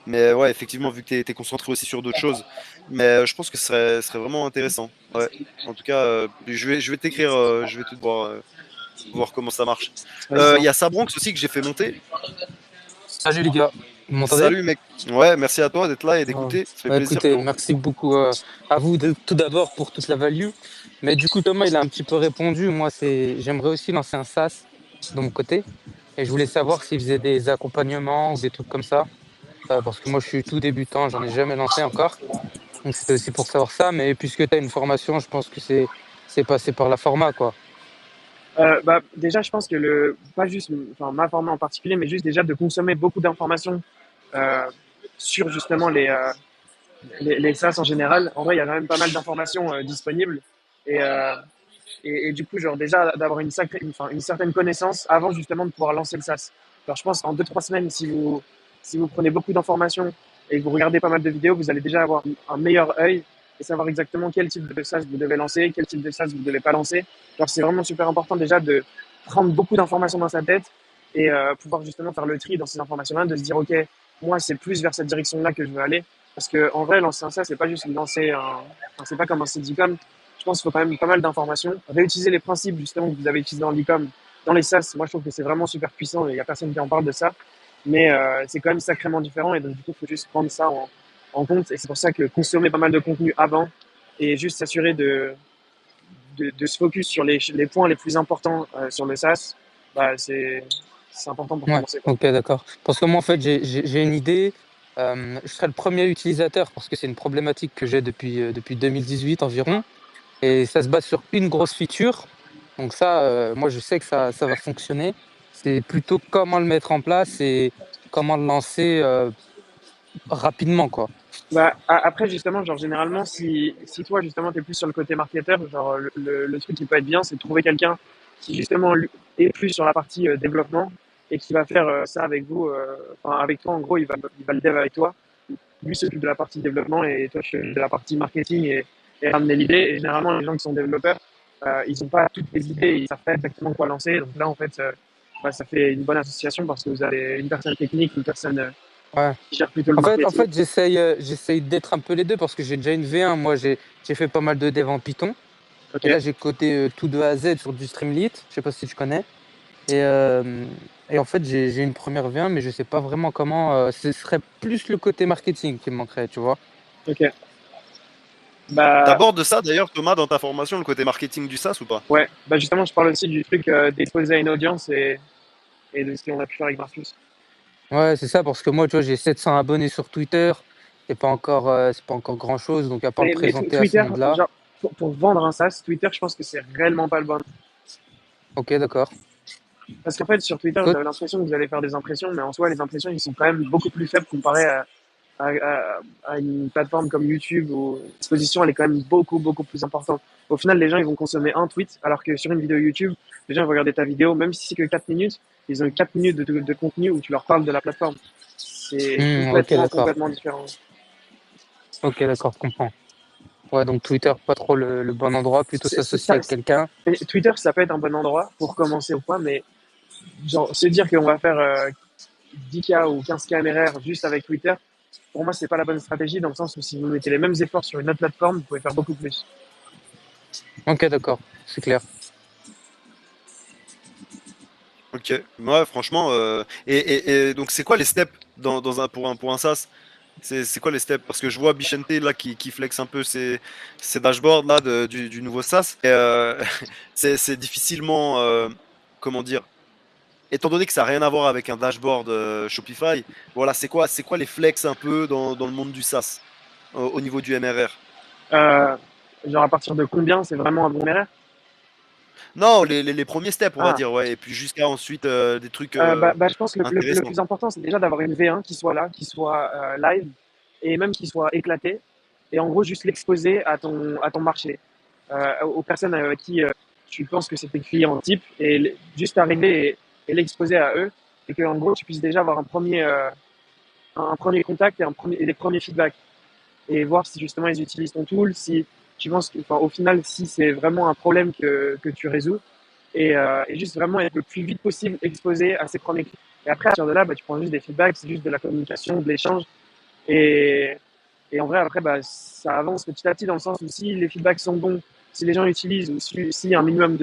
Mais ouais, effectivement, vu que t'es concentré aussi sur d'autres choses. Mais je pense que ce serait vraiment intéressant. Ouais. En tout cas, je vais t'écrire, je vais te voir comment ça marche. Vas-y, c'est Il bon. y a Sabronx aussi que j'ai fait monter. Salut les gars, vous m'entendez? Salut mec. Ouais, merci à toi d'être là et Ouais. d'écouter. Ça fait Bah, plaisir, écoutez, frérot. merci beaucoup à vous tout d'abord pour toute la value. Mais du coup, Thomas, il a un petit peu répondu. Moi, j'aimerais aussi lancer un SaaS de mon côté. Et je voulais savoir s'il faisait des accompagnements ou des trucs comme ça. Parce que moi, je suis tout débutant, j'en ai jamais lancé encore. Donc, c'était aussi pour savoir ça. Mais puisque tu as une formation, je pense que c'est passé par la format, quoi. Bah, déjà, je pense que pas juste, enfin, ma format en particulier, mais juste déjà de consommer beaucoup d'informations euh, sur justement les SaaS en général. En vrai, il y a quand même pas mal d'informations disponibles. Et, euh, et du coup, genre déjà d'avoir enfin, une certaine connaissance avant justement de pouvoir lancer le SaaS. Alors, je pense qu'en 2, 3 semaines, si vous prenez beaucoup d'informations et que vous regardez pas mal de vidéos, vous allez déjà avoir un meilleur œil et savoir exactement quel type de SaaS vous devez lancer, quel type de SaaS vous ne devez pas lancer. Alors, c'est vraiment super important déjà de prendre beaucoup d'informations dans sa tête et pouvoir justement faire le tri dans ces informations-là, de se dire, OK, moi, c'est plus vers cette direction-là que je veux aller. Parce que en vrai, lancer un SaaS, c'est pas juste lancer enfin, c'est pas comme un Cdicom. Je pense qu'il faut quand même pas mal d'informations. Réutiliser les principes justement que vous avez utilisés dans l'e-com, dans les SaaS, moi je trouve que c'est vraiment super puissant et il n'y a personne qui en parle de ça. Mais c'est quand même sacrément différent et donc du coup il faut juste prendre ça en compte. Et c'est pour ça que consommer pas mal de contenu avant et juste s'assurer de se focus sur les points les plus importants sur le SaaS, bah, c'est important pour Ouais, commencer, quoi. ok, d'accord. Parce que moi, en fait, j'ai une idée. Je serai le premier utilisateur parce que c'est une problématique que j'ai depuis 2018 environ. Et ça se base sur une grosse feature. Donc ça, moi, je sais que ça va fonctionner. C'est plutôt comment le mettre en place et comment le lancer rapidement, quoi. Bah, après, justement, genre, généralement, si toi, justement, t'es plus sur le côté marketeur, genre, le truc qui peut être bien, c'est de trouver quelqu'un qui, justement, est plus sur la partie développement et qui va faire ça avec vous, enfin, avec toi, en gros, il va le dev avec toi. Lui s'occupe de la partie développement et toi, tu fais de la partie marketing et ramener l'idée. Et généralement, les gens qui sont développeurs, ils n'ont pas toutes les idées, ils savent pas exactement quoi lancer. Donc là, en fait, bah, ça fait une bonne association parce que vous avez une personne technique, une personne Ouais. qui gère plutôt le En marketing. fait, j'essaye d'être un peu les deux parce que j'ai déjà une V1. Moi, j'ai fait pas mal de dev en Python. Ok. Et là, j'ai codé tout de A à Z sur du Streamlit. Je sais pas si tu connais. Et, euh, et en fait, j'ai une première V1, mais je sais pas vraiment comment. Ce serait plus le côté marketing qui me manquerait, tu vois. Ok. Bah, T'abordes ça d'ailleurs, Thomas, dans ta formation, le côté marketing du SaaS ou pas? ouais, bah justement, je parle aussi du truc d'exposer à une audience et de ce qu'on a pu faire avec Marcus. Ouais, c'est ça, parce que moi, tu vois, j'ai 700 abonnés sur Twitter. C'est pas encore grand-chose, donc à part le Mais présenter à ce Twitter, monde-là. genre, pour vendre un SaaS, Twitter, je pense que c'est réellement pas le bon. Ok, d'accord. Parce qu'en fait, sur Twitter, Toi, j'avais l'impression que vous allez faire des impressions, mais en soi, les impressions, ils sont quand même beaucoup plus faibles comparé à une plateforme comme YouTube où l'exposition, elle est quand même beaucoup, beaucoup plus importante. Au final, les gens, ils vont consommer un tweet, alors que sur une vidéo YouTube, les gens ils vont regarder ta vidéo, même si c'est que 4 minutes, ils ont 4 minutes de contenu où tu leur parles de la plateforme. C'est ok, complètement, d'accord. complètement différent. Ok, d'accord, je comprends. Ouais, donc Twitter, pas trop le bon endroit, plutôt s'associer avec quelqu'un. Twitter, ça peut être un bon endroit pour commencer ou quoi, mais genre, se dire qu'on va faire 10K ou 15K MRR juste avec Twitter, pour moi, c'est pas la bonne stratégie dans le sens où si vous mettez les mêmes efforts sur une autre plateforme, vous pouvez faire beaucoup plus. Ok, d'accord, c'est clair. Ok, ouais, franchement. Et donc, c'est quoi les steps pour un SaaS? C'est quoi les steps? Parce que je vois Bichente là qui flex un peu ses dashboards là du nouveau SaaS. Et, c'est difficilement, comment dire, étant donné que ça n'a rien à voir avec un dashboard Shopify, voilà, c'est quoi les flex un peu dans le monde du SaaS au niveau du MRR? Euh, genre, à partir de combien c'est vraiment un bon MRR? Non, les premiers steps, on va Ah, dire, ouais, et puis jusqu'à ensuite des trucs je pense que le intéressants. plus important, c'est déjà d'avoir une V1 qui soit là, qui soit live, et même qui soit éclatée. Et en gros, juste l'exposer à ton marché, aux personnes avec qui tu penses que c'est tes clients type, et juste arriver et l'exposer à eux, et que en gros, tu puisses déjà avoir un premier contact et des premiers feedbacks, et voir si justement ils utilisent ton tool, si tu penses que, enfin, au final, si c'est vraiment un problème que tu résous, et juste vraiment être le plus vite possible exposé à ses premiers clients. Et après, à partir de là, bah, tu prends juste des feedbacks, c'est juste de la communication, de l'échange. Et, et en vrai, après, bah, ça avance petit à petit dans le sens où si les feedbacks sont bons, si les gens utilisent, ou s'il y a un minimum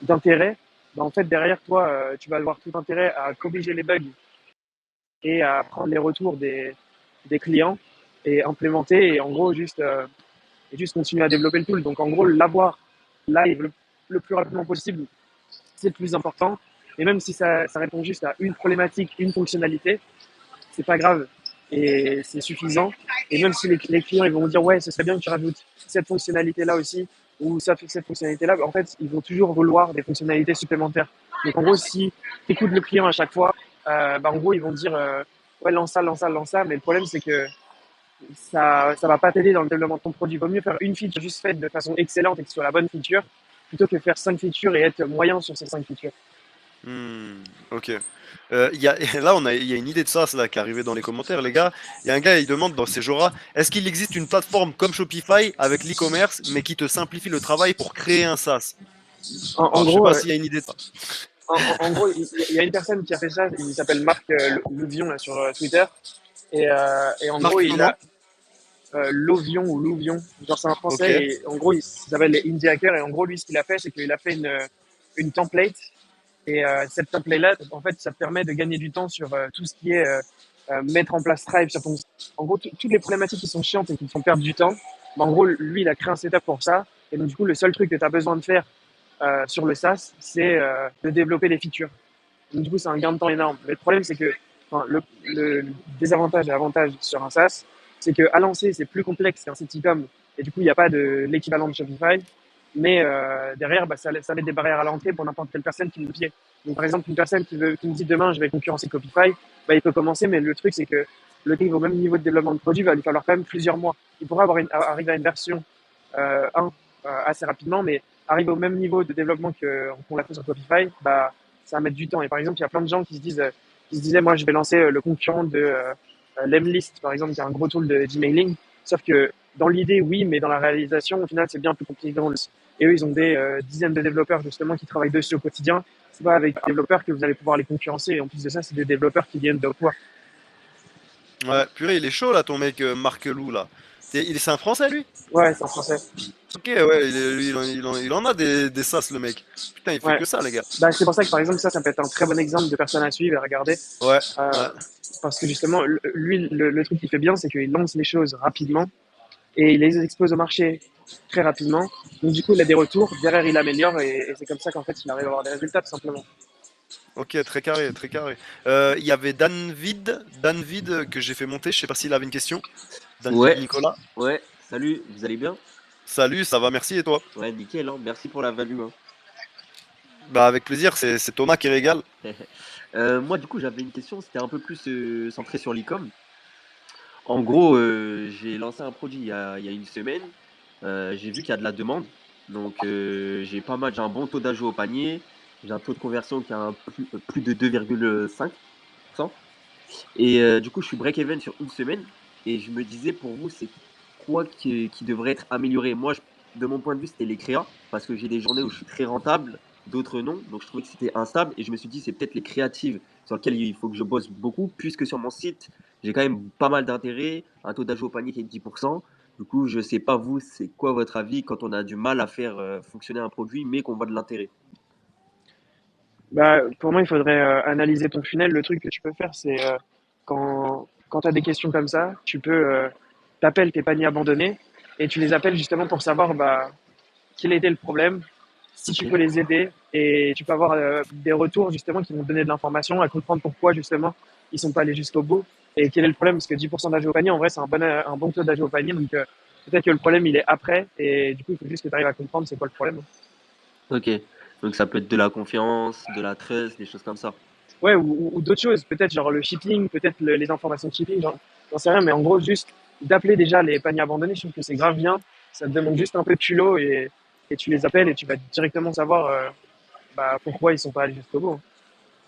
d'intérêt, bah, en fait, derrière toi, tu vas avoir tout intérêt à corriger les bugs et à prendre les retours des clients et implémenter et en gros juste continuer à développer le tool. Donc en gros, l'avoir live le plus rapidement possible, c'est le plus important. Et même si ça répond juste à une problématique, une fonctionnalité, c'est pas grave et c'est suffisant. Et même si les clients ils vont dire ouais, ce serait bien que tu rajoutes cette fonctionnalité là aussi ou cette fonctionnalité là, en fait, ils vont toujours vouloir des fonctionnalités supplémentaires. Donc en gros, si tu écoutes le client à chaque fois, bah, en gros, ils vont dire ouais, lance ça, lance ça, lance ça. Mais le problème, c'est que ça va pas t'aider dans le développement de ton produit. Il vaut mieux faire une feature juste faite de façon excellente et que ce soit la bonne feature plutôt que faire 5 features et être moyen sur ces 5 features. Ok. Là, il y a une idée de ça, là, qui est arrivée dans les commentaires, les gars. Il y a un gars, il demande dans ces jours-là, est-ce qu'il existe une plateforme comme Shopify avec l'e-commerce, mais qui te simplifie le travail pour créer un SaaS? En Alors, je sais gros, pas s'il y a une idée de ça. en gros, il y a une personne qui a fait ça, il s'appelle Marc Louvion là, sur Twitter. Et en gros, Marc, il comment? a Lovion ou Louvion, genre c'est un Ok. français, et en gros, il s'appelle les Indie Hackers. Et en gros, lui, ce qu'il a fait, c'est qu'il a fait une template. Et cette template-là, en fait, ça te permet de gagner du temps sur tout ce qui est mettre en place Stripe sur ton. En gros, toutes les problématiques qui sont chiantes et qui te font perdre du temps, bah, en gros, lui, il a créé un setup pour ça. Et donc, du coup, le seul truc que tu as besoin de faire sur le SaaS, c'est de développer les features. Donc, du coup, c'est un gain de temps énorme. Mais le problème, c'est que enfin, le désavantage et l'avantage sur un SaaS, c'est qu'à lancer, c'est plus complexe qu'un site e-com. Et du coup, il n'y a pas de l'équivalent de Shopify. Mais derrière, bah, ça met des barrières à l'entrée pour n'importe quelle personne qui met le pied. Donc, par exemple, une personne qui me dit demain, je vais concurrencer Shopify, bah, il peut commencer, mais le truc, c'est que le livre au même niveau de développement de produit va lui falloir quand même plusieurs mois. Il pourra arriver à une version 1 assez rapidement, mais arriver au même niveau de développement qu'on l'a fait sur Shopify, bah, ça va mettre du temps. Et par exemple, il y a plein de gens qui se disaient, moi, je vais lancer le concurrent de Lemlist, par exemple, qui est un gros tool d'emailing. Sauf que dans l'idée, oui, mais dans la réalisation, au final, c'est bien plus compliqué que et eux, ils ont des dizaines de développeurs justement qui travaillent dessus au quotidien. C'est pas avec des développeurs que vous allez pouvoir les concurrencer. Et en plus de ça, c'est des développeurs qui viennent d'Upwork. Ouais, purée, il est chaud là, ton mec Marc Lou là. C'est un Français lui? Ouais, c'est en français. Ok, ouais, lui, il en a des sas, le mec. Putain, il fait Ouais. que ça, les gars. Bah, c'est pour ça que par exemple, ça peut être un très bon exemple de personne à suivre et regarder. Ouais, Euh, ouais. parce que justement, lui, le truc qu'il fait bien, c'est qu'il lance les choses rapidement et il les expose au marché très rapidement. Donc du coup, il a des retours, derrière il améliore et c'est comme ça qu'en fait il arrive à avoir des résultats tout simplement. Ok, très carré, très carré. Il y avait Danvid que j'ai fait monter. Je sais pas s'il avait une question. Danvid Ouais, Nicolas. ouais, salut, vous allez bien? Salut, ça va, merci et toi? Ouais, nickel, hein, merci pour la value, hein. Bah avec plaisir, c'est Thomas qui régale. Moi, du coup, j'avais une question, c'était un peu plus centré sur l'e-com. En gros, j'ai lancé un produit il y a une semaine. J'ai vu qu'il y a de la demande. Donc, j'ai un bon taux d'ajout au panier. J'ai un taux de conversion qui a plus de 2,5%. Et du coup, je suis break-even sur une semaine. Et je me disais, pour vous, c'est quoi qui devrait être amélioré? Moi, de mon point de vue, c'était les créas. Parce que j'ai des journées où je suis très rentable, d'autres non. Donc, je trouvais que c'était instable. Et je me suis dit, c'est peut-être les créatives sur lesquelles il faut que je bosse beaucoup. Puisque sur mon site, j'ai quand même pas mal d'intérêt. Un taux d'ajout au panier qui est de 10%. Du coup, je sais pas vous, c'est quoi votre avis quand on a du mal à faire fonctionner un produit, mais qu'on voit de l'intérêt? Bah, pour moi, il faudrait analyser ton funnel. Le truc que tu peux faire, c'est quand tu as des questions comme ça, tu peux t'appelles tes paniers abandonnés et tu les appelles justement pour savoir bah, quel était le problème, si Ok, tu peux les aider et tu peux avoir des retours justement qui vont te donner de l'information à comprendre pourquoi justement ils sont pas allés jusqu'au bout et quel est le problème parce que 10% d'âge au panier en vrai c'est un bon taux d'âge au panier donc peut-être que le problème il est après et du coup il faut juste que tu arrives à comprendre c'est quoi le problème. ok. Donc ça peut être de la confiance, de la trust, des choses comme ça. Ouais, ou d'autres choses, peut-être genre le shipping, peut-être les informations de shipping, j'en sais rien, mais en gros, juste d'appeler déjà les paniers abandonnés, je trouve que c'est grave bien. Ça te demande Ok. juste un peu de culot et tu les appelles et tu vas directement savoir bah, pourquoi ils sont pas allés jusqu'au bout.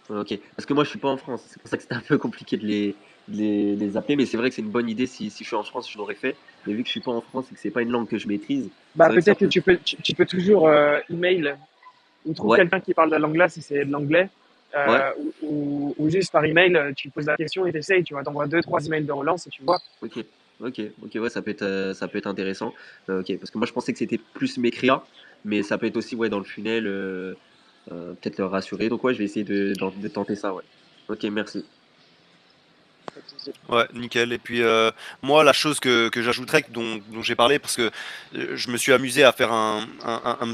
Ok, parce que moi je suis pas en France, c'est pour ça que c'était un peu compliqué de les appeler, mais c'est vrai que c'est une bonne idée si je suis en France, je l'aurais fait. Mais vu que je suis pas en France et que c'est pas une langue que je maîtrise, Bah, c'est vrai que ça peut-être que peut. tu peux toujours email ou trouve Ouais, quelqu'un qui parle de la langue là si c'est de l'anglais. ouais, Ou juste par email, tu poses la question et t'essayes, tu vois, t'envoies deux, trois emails de relance et tu vois. ok, ok, ouais, ça peut être intéressant. Ok, parce que moi je pensais que c'était plus mes créas, mais ça peut être aussi ouais dans le funnel, peut-être leur rassurer. Donc ouais, je vais essayer de tenter ça, ouais. Ok, merci. Ouais, nickel. Et puis moi, la chose que j'ajouterais, dont j'ai parlé, parce que je me suis amusé à faire un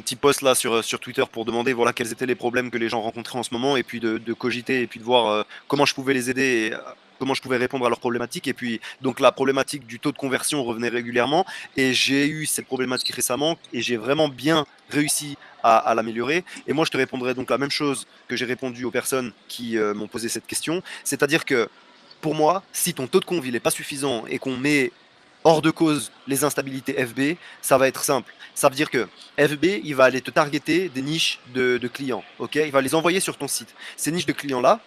petit post là sur Twitter pour demander voilà quels étaient les problèmes que les gens rencontraient en ce moment, et puis de cogiter, et puis de voir comment je pouvais les aider, et, comment je pouvais répondre à leurs problématiques. Et puis donc la problématique du taux de conversion revenait régulièrement, et j'ai eu cette problématique récemment, et j'ai vraiment bien réussi à l'améliorer. Et moi, je te répondrai donc la même chose que j'ai répondu aux personnes qui m'ont posé cette question, c'est-à-dire que pour moi, si ton taux de conv n'est pas suffisant et qu'on met hors de cause les instabilités FB, ça va être simple. Ça veut dire que FB, il va aller te targeter des niches de clients. Ok, il va les envoyer sur ton site. Ces niches de clients-là,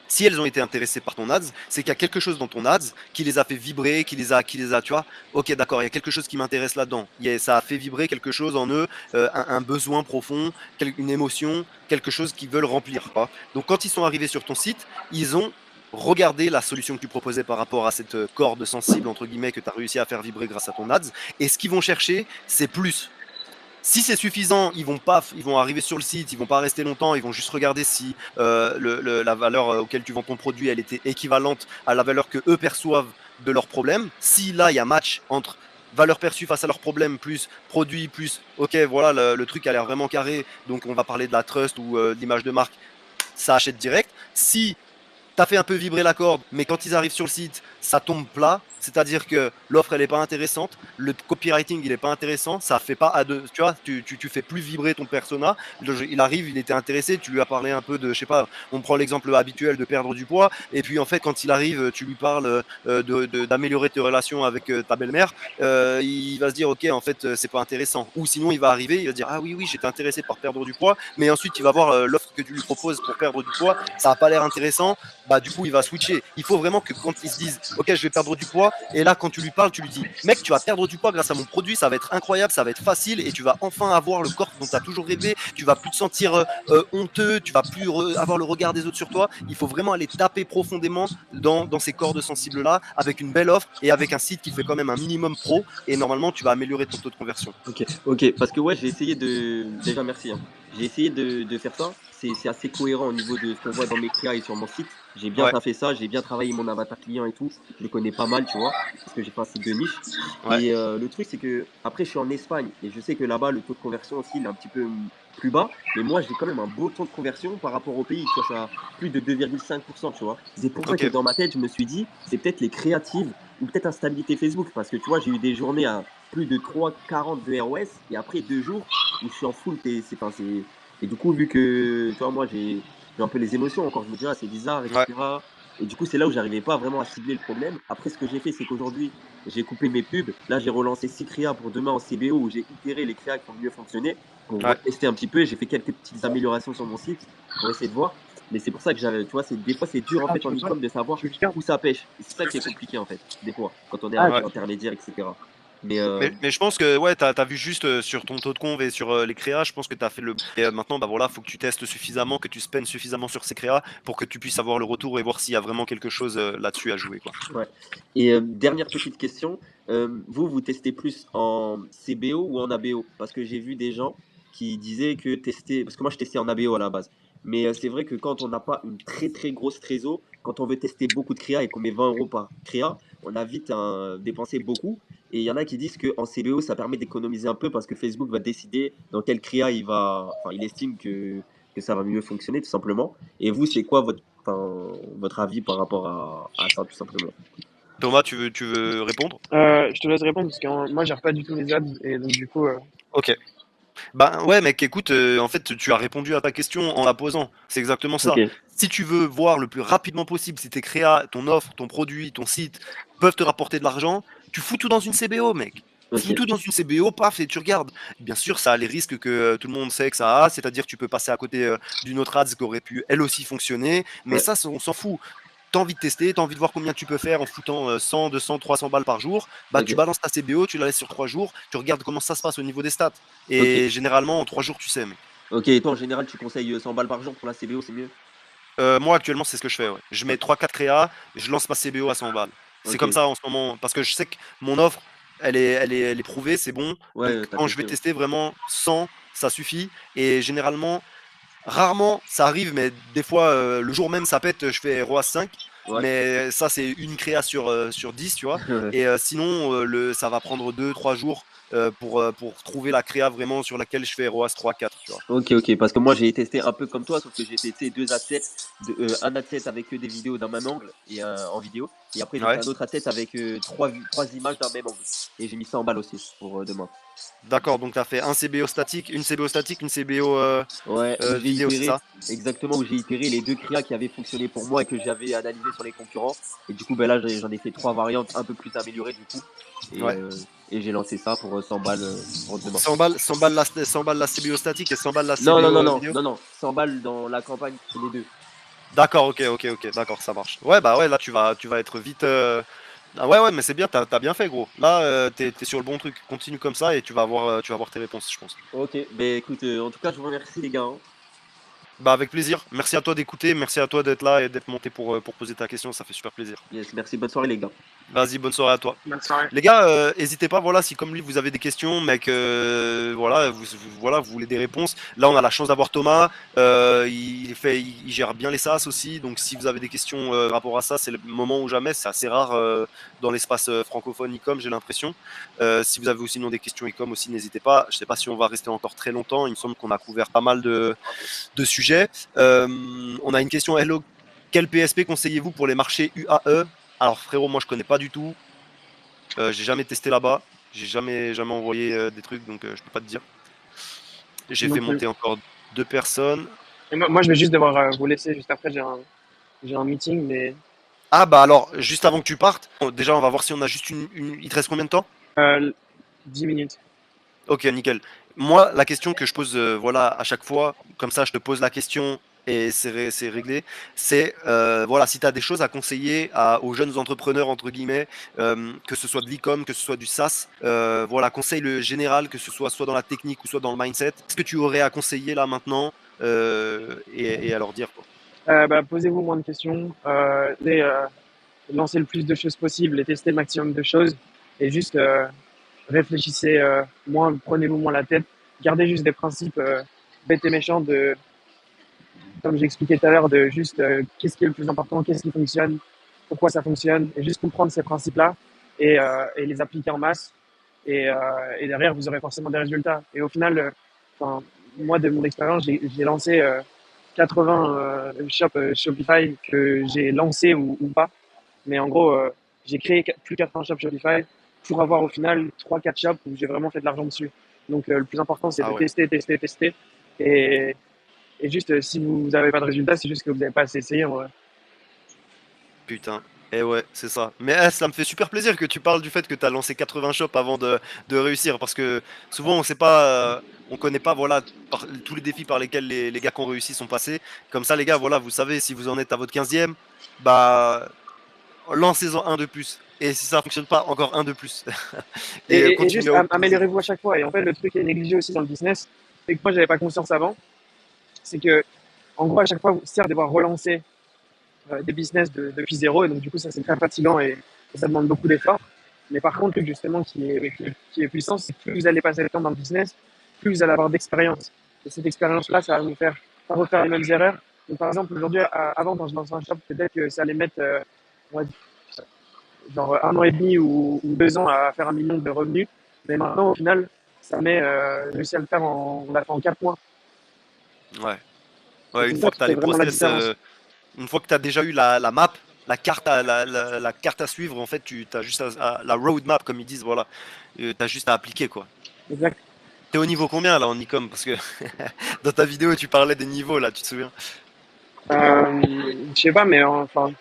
si elles ont été intéressées par ton ads, c'est qu'il y a quelque chose dans ton ads qui les a fait vibrer, qui les a, tu vois, ok, d'accord, il y a quelque chose qui m'intéresse là-dedans. Ça a fait vibrer quelque chose en eux, un besoin profond, une émotion, quelque chose qu'ils veulent remplir. Quoi. Donc quand ils sont arrivés sur ton site, ils ont regardé la solution que tu proposais par rapport à cette corde sensible, entre guillemets, que tu as réussi à faire vibrer grâce à ton ads. Et ce qu'ils vont chercher, c'est plus. Si c'est suffisant, ils vont arriver sur le site, ils vont pas rester longtemps, ils vont juste regarder si la valeur auquel tu vends ton produit, elle était équivalente à la valeur que eux perçoivent de leur problème. Si là, il y a match entre valeur perçue face à leur problème plus produit plus, ok, voilà, le truc a l'air vraiment carré, donc on va parler de la trust ou de l'image de marque, ça achète direct. Si t'as fait un peu vibrer la corde, mais quand ils arrivent sur le site, ça tombe plat. C'est-à-dire que l'offre, elle n'est pas intéressante, le copywriting, il n'est pas intéressant, ça fait pas à deux, tu vois, tu fais plus vibrer ton persona. Il arrive, il était intéressé, tu lui as parlé un peu de, je sais pas, on prend l'exemple habituel de perdre du poids, et puis en fait, quand il arrive, tu lui parles d'améliorer tes relations avec ta belle-mère, il va se dire, ok, en fait, c'est pas intéressant. Ou sinon, il va arriver, il va dire, ah oui, oui, j'étais intéressé par perdre du poids, mais ensuite, il va voir l'offre que tu lui proposes pour perdre du poids, ça n'a pas l'air intéressant, bah du coup il va switcher. Il faut vraiment que quand ils se disent ok je vais perdre du poids, et là quand tu lui parles tu lui dis mec tu vas perdre du poids grâce à mon produit, ça va être incroyable, ça va être facile et tu vas enfin avoir le corps dont tu as toujours rêvé, tu vas plus te sentir honteux, tu vas plus avoir le regard des autres sur toi. Il faut vraiment aller taper profondément dans ces cordes sensibles là avec une belle offre et avec un site qui fait quand même un minimum pro, et normalement tu vas améliorer ton taux de conversion. Ok, ok, parce que ouais, j'ai essayé de. Déjà, merci, hein. j'ai essayé de faire ça. C'est assez cohérent au niveau de ce qu'on voit dans mes créas et sur mon site. J'ai bien Ouais, taffé ça, j'ai bien travaillé mon avatar client et tout. Je le connais pas mal, tu vois, parce que j'ai fait un site de niche. ouais. Et le truc, c'est que après, je suis en Espagne et je sais que là-bas, le taux de conversion aussi, il est un petit peu plus bas. Mais moi, j'ai quand même un beau taux de conversion par rapport au pays. Tu vois, je suis à plus de 2,5%, tu vois. C'est pour ça Ok. que dans ma tête, je me suis dit, c'est peut-être les créatives ou peut-être instabilité Facebook. Parce que tu vois, j'ai eu des journées à plus de 3,40 de ROS et après 2 jours où je suis en full. Et du coup, vu que, tu vois, moi, j'ai un peu les émotions encore, je me dis, ah, c'est bizarre, Ouais. etc. Et du coup, c'est là où j'arrivais pas vraiment à cibler le problème. Après, ce que j'ai fait, c'est qu'aujourd'hui, j'ai coupé mes pubs. Là, j'ai relancé 6 créas pour demain en CBO où j'ai itéré les créas qui ont mieux fonctionné pour Ouais. retester un petit peu. J'ai fait quelques petites améliorations sur mon site pour essayer de voir. Mais c'est pour ça que j'avais, tu vois, des fois, c'est dur en Ah, fait tu en veux pas? e-com de savoir Tu veux que je garde? où ça pêche. Et c'est ça qui est compliqué en fait, des fois, quand on est un Ah, peu Ouais. intermédiaire, etc. Mais Mais je pense que ouais, t'as vu juste sur ton taux de conv et sur les créas, je pense que t'as fait le. Et, maintenant, bah voilà, faut que tu testes suffisamment, que tu spends suffisamment sur ces créas pour que tu puisses avoir le retour et voir s'il y a vraiment quelque chose là-dessus à jouer, quoi. ouais. Et dernière petite question, vous testez plus en CBO ou en ABO? Parce que j'ai vu des gens qui disaient que tester, parce que moi je testais en ABO à la base, mais c'est vrai que quand on n'a pas une très très grosse trésor, quand on veut tester beaucoup de créa et qu'on met 20 euros par créa, on a vite dépensé beaucoup. Et il y en a qui disent qu'en CBO, ça permet d'économiser un peu parce que Facebook va décider dans quelle créa enfin, il estime que ça va mieux fonctionner tout simplement. Et vous, c'est quoi votre avis par rapport à ça tout simplement? Thomas, tu veux répondre? Je te laisse répondre parce que moi, je gère pas du tout les ads et donc du coup, Ok. Bah ouais, mec, écoute, en fait, tu as répondu à ta question en la posant. C'est exactement Ok, ça. Si tu veux voir le plus rapidement possible si tes créas, ton offre, ton produit, ton site peuvent te rapporter de l'argent, tu fous tout dans une CBO, mec. Fous ok, tout dans une CBO, paf, et tu regardes. Bien sûr, ça a les risques que tout le monde sait que ça a, c'est-à-dire que tu peux passer à côté d'une autre ads qui aurait pu elle aussi fonctionner, mais ouais, ça, on s'en fout. T'as envie de tester, t'as envie de voir combien tu peux faire en foutant 100, 200, 300 balles par jour, bah tu ok, balances ta CBO, tu la laisses sur 3 jours, tu regardes comment ça se passe au niveau des stats. ok, Et généralement, en 3 jours, tu sais, mec. ok. Et toi, en général, tu conseilles 100 balles par jour pour la CBO, c'est mieux? Moi, actuellement, c'est ce que je fais. Ouais. Je mets Ok, 3-4 créas, je lance ma CBO à 100 balles. C'est ok, comme ça en ce moment, parce que je sais que mon offre, elle est prouvée, c'est bon. ouais, Donc, t'as quand je vais testé, ouais. tester vraiment 100, ça suffit. Et généralement, rarement, ça arrive, mais des fois, le jour même, ça pète, je fais ROAS 5. Ouais, Mais ça, c'est une créa sur 10, tu vois. ouais. Et sinon, ça va prendre 2-3 jours pour trouver la créa vraiment sur laquelle je fais ROAS 3-4, tu vois. Ok, ok, parce que moi j'ai testé un peu comme toi, sauf que j'ai testé deux assets, un asset avec des vidéos d'un même angle et en vidéo, et après j'ai fait Ouais. un autre asset avec trois images d'un même angle, et j'ai mis ça en balle aussi pour demain. D'accord, donc tu as fait un CBO statique, une CBO statique, une CBO Ouais, où j'ai vidéo, c'est itéré, ça? exactement, où j'ai itéré les deux créas qui avaient fonctionné pour moi et que j'avais analysé sur les concurrents, et du coup ben là j'en ai fait trois variantes un peu plus améliorées du coup, et, Ouais. euh, et j'ai lancé ça pour 100 balles pour demain. 100 balles, 100 balles 100 balles la CBO statique et 100 balles la Non, non, CBO non, non, vidéo? non, non, 100 balles dans la campagne, c'est les deux. D'accord, ok, d'accord, ça marche. Ouais, bah ouais, là tu vas être vite. Ah ouais, ouais, mais c'est bien, t'as bien fait, gros. Là, t'es sur le bon truc. Continue comme ça et tu vas avoir tes réponses, je pense. Ok, ben écoute, en tout cas je vous remercie les gars, hein. Bah avec plaisir. Merci à toi d'écouter, merci à toi d'être là et d'être monté pour poser ta question, ça fait super plaisir. Yes, merci, bonne soirée les gars. Vas-y, bonne soirée à toi. bonne soirée. Les gars, hésitez pas, voilà, si comme lui vous avez des questions, mec, voilà, voilà, vous voulez des réponses. Là, on a la chance d'avoir Thomas. Il gère bien les SaaS aussi. Donc, si vous avez des questions rapport à ça, c'est le moment ou jamais. C'est assez rare dans l'espace francophone e-com, j'ai l'impression. Si vous avez aussi sinon des questions e-com aussi, n'hésitez pas. Je sais pas si on va rester encore très longtemps. Il me semble qu'on a couvert pas mal de sujets. On a une question. Hello, quel PSP conseillez-vous pour les marchés UAE? Alors, frérot, moi, je connais pas du tout. J'ai jamais testé là-bas. J'ai jamais envoyé des trucs, donc je peux pas te dire. J'ai Non fait plus. monter encore 2 personnes. Et moi, je vais juste devoir vous laisser juste après. J'ai un meeting, mais Ah bah alors, juste avant que tu partes, déjà on va voir si on a juste Il te reste combien de temps? euh, 10 minutes. Ok, nickel. Moi, la question que je pose, voilà, à chaque fois, comme ça, je te pose la question et c'est réglé. C'est, voilà, si tu as des choses à conseiller aux jeunes entrepreneurs, entre guillemets, que ce soit de l'e-com, que ce soit du SaaS, voilà, conseil le général, que ce soit dans la technique ou soit dans le mindset. Est-ce que tu aurais à conseiller là maintenant et à leur dire quoi? Posez-vous moins de questions. Lancez le plus de choses possible et testez le maximum de choses. Et juste réfléchissez moins, prenez-vous moins la tête. Gardez juste des principes bête et méchant de, comme j'expliquais tout à l'heure, de juste qu'est-ce qui est le plus important, qu'est-ce qui fonctionne, pourquoi ça fonctionne, et juste comprendre ces principes-là et les appliquer en masse. Et, et derrière, vous aurez forcément des résultats. Et au final, enfin, moi, de mon expérience, j'ai lancé 80 shops Shopify que j'ai lancé ou pas. Mais en gros, j'ai créé plus 80 shops Shopify pour avoir au final 3-4 shops où j'ai vraiment fait de l'argent dessus. Donc le plus important, c'est Ah de ouais, tester, tester, tester. Et, et juste, si vous n'avez pas de résultat, c'est juste que vous n'avez pas assez essayé. En vrai. putain. Et ouais, c'est ça. Mais ça me fait super plaisir que tu parles du fait que tu as lancé 80 shops avant de réussir. Parce que souvent, on sait pas, on connaît pas voilà, tous les défis par lesquels les gars qui ont réussi sont passés. Comme ça, les gars, voilà, vous savez, si vous en êtes à votre 15e, bah, lancez-en un de plus. Et si ça fonctionne pas, encore un de plus. Et Et continuez juste à optimiser. améliorez-vous à chaque fois. Et en fait, le truc qui est négligé aussi dans le business, c'est que moi, j'avais pas conscience avant. C'est que, en gros, à chaque fois, certes, devoir relancer des business depuis zéro. Et donc, du coup, ça, c'est très fatigant et ça demande beaucoup d'efforts. Mais par contre, le truc justement qui est puissant, c'est que plus vous allez passer le temps dans le business, plus vous allez avoir d'expérience. Et cette expérience-là, ça va vous faire pas refaire les mêmes erreurs. Donc, par exemple, aujourd'hui, avant, quand je lançais un shop, peut-être que ça allait mettre on va dire, genre 1 an et demi ou 2 ans à faire 1 million de revenus. Mais maintenant, au final, ça met, j'ai réussi à le faire on l'a fait en 4 mois. Ouais. Et Ouais, c'est une ça fois que qui tu as fait les vraiment la process, différence. une fois que tu as déjà eu la map, la carte à suivre, en fait, tu as juste la roadmap, comme ils disent, voilà. Tu as juste à appliquer, quoi. Exact. T'es au niveau combien, là, en e-com? Parce que dans ta vidéo, tu parlais des niveaux, là, tu te souviens? Je sais pas, mais enfin,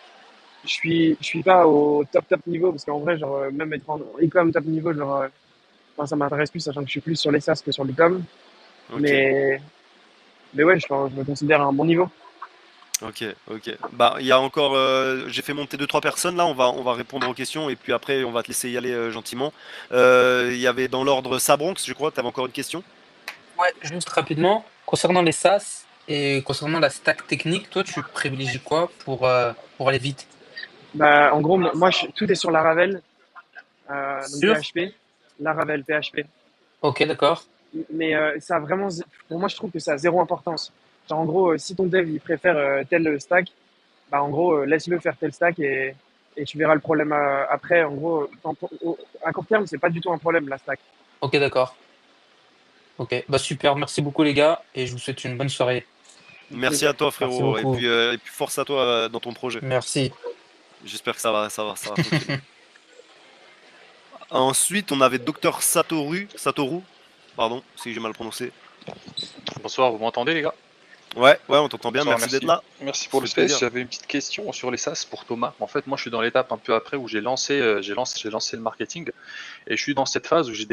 je suis pas au top niveau parce qu'en vrai, genre, même être en e-com top niveau, genre, enfin, ça m'intéresse plus, sachant que je suis plus sur les SaaS que sur l'e-com. Ok, Mais, mais ouais, je me considère à un bon niveau. ok, ok. Bah, il y a encore, j'ai fait monter deux, trois personnes, là, on va répondre aux questions, et puis après, on va te laisser y aller gentiment. Il y avait dans l'ordre Sabronx, je crois, tu avais encore une question? Ouais, juste rapidement, concernant les SaaS et concernant la stack technique, toi, tu privilégies quoi pour aller vite? Bah, en gros, moi, tout est sur Laravel, donc Sûr? PHP, Laravel, PHP. Ok, d'accord. Mais ça a vraiment, pour moi, je trouve que ça a zéro importance. Genre, en gros, si ton dev il préfère tel stack, bah, en gros, laisse-le faire tel stack et tu verras le problème après. En gros, à court terme, c'est pas du tout un problème la stack. Ok, d'accord. Ok, bah super, merci beaucoup les gars, et je vous souhaite une bonne soirée. Merci à toi, Merci frérot, beaucoup. et puis force à toi dans ton projet. Merci. J'espère que ça va fonctionner. Ensuite, on avait Docteur Satoru, pardon, si j'ai mal prononcé. Bonsoir, vous m'entendez les gars? Ouais, ouais, on t'entend bien, Bonsoir, merci d'être merci. là. Merci Ça pour le fait space. plaisir. J'avais une petite question sur les SaaS pour Thomas. En fait, moi je suis dans l'étape un peu après où j'ai lancé le marketing et je suis dans cette phase où j'ai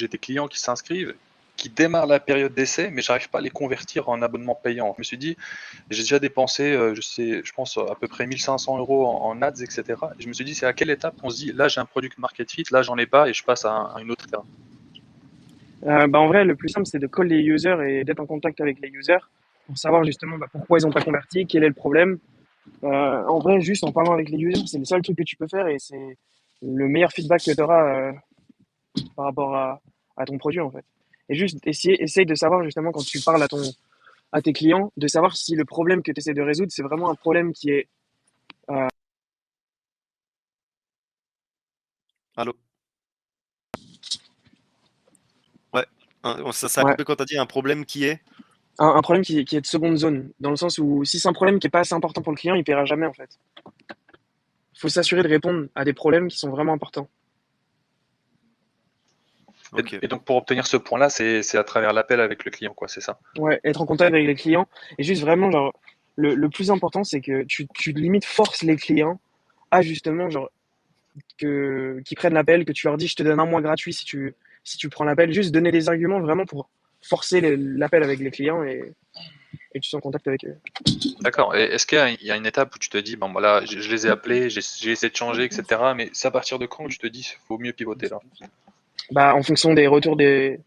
des clients qui s'inscrivent, qui démarrent la période d'essai, mais j'arrive pas à les convertir en abonnement payant. Je me suis dit, j'ai déjà dépensé, je pense à peu près 1500 euros en ads, etc. Et je me suis dit, c'est à quelle étape on se dit, là j'ai un product market fit, là j'en ai pas et je passe à une autre étape. Bah, en vrai, le plus simple, c'est de call les users et d'être en contact avec les users pour savoir justement bah, pourquoi ils n'ont pas converti, quel est le problème. En vrai, juste en parlant avec les users, c'est le seul truc que tu peux faire et c'est le meilleur feedback que tu auras par rapport à ton produit en fait. Et juste essaye de savoir justement quand tu parles à tes clients, de savoir si le problème que tu essaies de résoudre, c'est vraiment un problème qui est Allô? Ouais. Ça a ouais, coupé quand t'as dit un problème qui est? un problème qui est de seconde zone, dans le sens où si c'est un problème qui est pas assez important pour le client, il paiera jamais en fait. Il faut s'assurer de répondre à des problèmes qui sont vraiment importants. Ok. Et donc pour obtenir ce point-là, c'est à travers l'appel avec le client, quoi, c'est ça. Ouais, être en contact avec les clients et juste vraiment genre le plus important c'est que tu limite forces les clients à justement genre qui prennent l'appel, que tu leur dis je te donne 1 mois gratuit si tu prends l'appel, juste donner des arguments vraiment pour forcer l'appel avec les clients et tu es en contact avec eux. D'accord. Et est-ce qu'il y a une étape où tu te dis, bon, voilà, je les ai appelés, j'ai essayé de changer, etc. Mais c'est à partir de quand tu te dis, il faut mieux pivoter là? Bah, en fonction des retours des.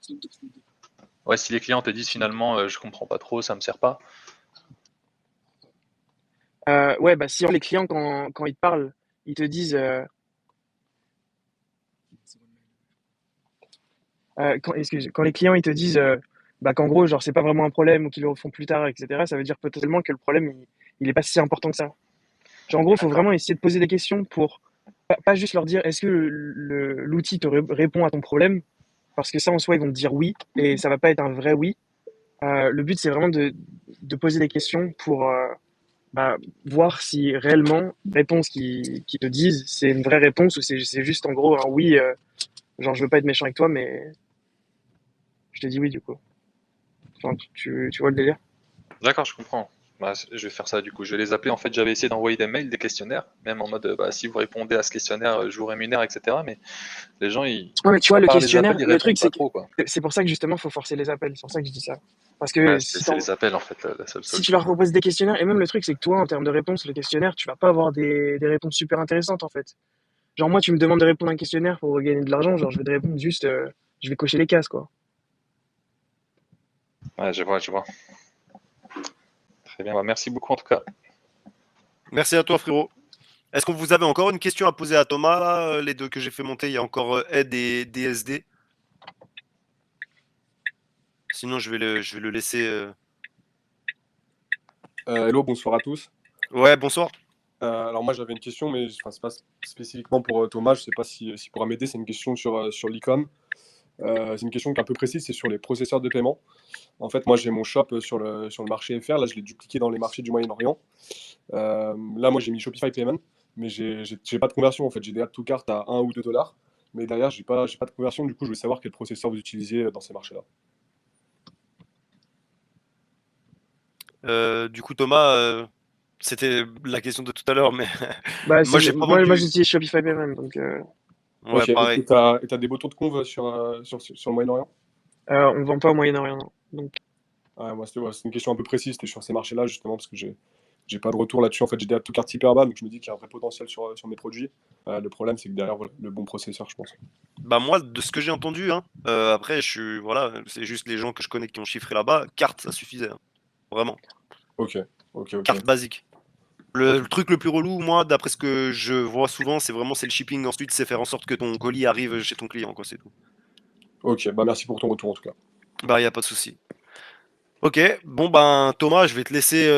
Ouais, si les clients te disent finalement, je comprends pas trop, ça me sert pas. Ouais, bah, si les clients, quand ils te parlent, ils te disent. Quand les clients ils te disent bah, qu'en gros, genre, c'est pas vraiment un problème ou qu'ils le refont plus tard, etc., ça veut dire potentiellement que le problème, il est pas si important que ça. Genre, en gros, il faut D'accord. vraiment essayer de poser des questions pour pas juste leur dire est-ce que l'outil te répond à ton problème, parce que ça, en soi, ils vont te dire oui, et ça va pas être un vrai oui. Le but, c'est vraiment de poser des questions pour bah, voir si réellement, réponse qu'ils te disent, c'est une vraie réponse ou c'est juste en gros un oui, genre je veux pas être méchant avec toi, mais je te dis oui du coup. Enfin, tu vois le délire? D'accord, je comprends. Bah, je vais faire ça du coup. Je vais les appeler. En fait, j'avais essayé d'envoyer des mails, des questionnaires, même en mode bah, si vous répondez à ce questionnaire, je vous rémunère, etc. Mais les gens, Ouais, mais tu vois, à le part les questionnaire, appels, ils le truc, répondent pas c'est que trop, quoi. c'est pour ça que justement, faut forcer les appels. C'est pour ça que je dis ça. Parce Ouais, que c'est les appels en fait la seule si tu solution. leur proposes des questionnaires, et même le truc, c'est que toi, en termes de réponses, le questionnaire, tu vas pas avoir des réponses super intéressantes en fait. Genre, moi, tu me demandes de répondre à un questionnaire pour gagner de l'argent, genre, je vais te répondre juste, je vais cocher les cases, quoi. Ouais, je vois, je vois. Très bien. Bah, merci beaucoup en tout cas. Merci à toi, frérot. Est-ce que vous avez encore une question à poser à Thomas, là, les deux que j'ai fait monter? Il y a encore Ed et DSD. Sinon, je vais le laisser. Hello, bonsoir à tous. Ouais, bonsoir. Alors moi j'avais une question, mais enfin, c'est pas spécifiquement pour Thomas, je sais pas si pourra m'aider, c'est une question sur l'e-com. C'est une question qui est un peu précise, c'est sur les processeurs de paiement. En fait, moi j'ai mon shop sur le marché FR, là je l'ai dupliqué dans les marchés du Moyen-Orient. Là moi j'ai mis Shopify Payment, mais j'ai pas de conversion en fait, j'ai des add to cart à 1 ou 2 dollars, mais derrière j'ai pas de conversion, du coup je voulais savoir quel processeur vous utilisez dans ces marchés-là. Du coup, Thomas, c'était la question de tout à l'heure, mais Bah, moi, j'ai pas moi vendu. j'utilise Shopify Payment, donc Ouais, Ok, et pareil. t'as des boutons de conv sur le Moyen-Orient? on vend pas au Moyen-Orient, non. Donc, Ouais, moi, c'est une question un peu précise. C'était sur ces marchés-là, justement, parce que j'ai pas de retour là-dessus. En fait, j'ai des tout cartes hyper bas, donc je me dis qu'il y a un vrai potentiel sur mes produits. Le problème, c'est que derrière, voilà, le bon processeur, je pense. Bah moi, de ce que j'ai entendu, hein, après, voilà, c'est juste les gens que je connais qui ont chiffré là-bas. Carte, ça suffisait, hein, vraiment. Ok, ok, ok. Carte basique. Le Ok, truc le plus relou, moi, d'après ce que je vois souvent, c'est le shipping. Ensuite, c'est faire en sorte que ton colis arrive chez ton client, quoi, c'est tout. ok. Bah, merci pour ton retour, en tout cas. Bah, y a pas de souci. Ok, bon ben Thomas, je vais te laisser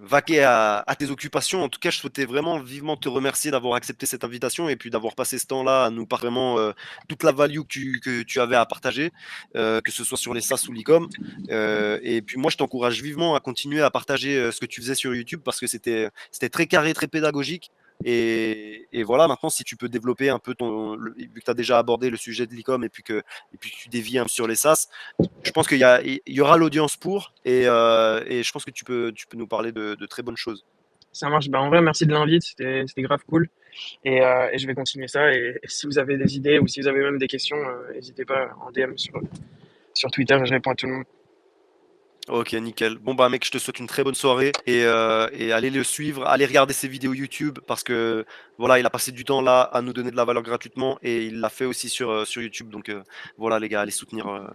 vaquer à tes occupations. En tout cas, je souhaitais vraiment vivement te remercier d'avoir accepté cette invitation et puis d'avoir passé ce temps-là à nous parler vraiment toute la value que tu avais à partager, que ce soit sur les SaaS ou l'e-com. Et puis moi, je t'encourage vivement à continuer à partager ce que tu faisais sur YouTube parce que c'était très carré, très pédagogique. Et voilà, maintenant, si tu peux développer un peu vu que tu as déjà abordé le sujet de l'e-com et puis que tu dévies un peu sur les SaaS, je pense il y aura l'audience pour et je pense que tu peux nous parler de très bonnes choses. ça marche. Bah, en vrai, merci de l'invite, c'était grave cool. Et je vais continuer ça. Et si vous avez des idées ou si vous avez même des questions, n'hésitez pas en DM sur Twitter, je réponds à tout le monde. Ok, nickel. Bon bah mec, je te souhaite une très bonne soirée et allez le suivre, allez regarder ses vidéos YouTube parce que voilà, il a passé du temps là à nous donner de la valeur gratuitement et il l'a fait aussi sur YouTube. Donc voilà les gars, allez soutenir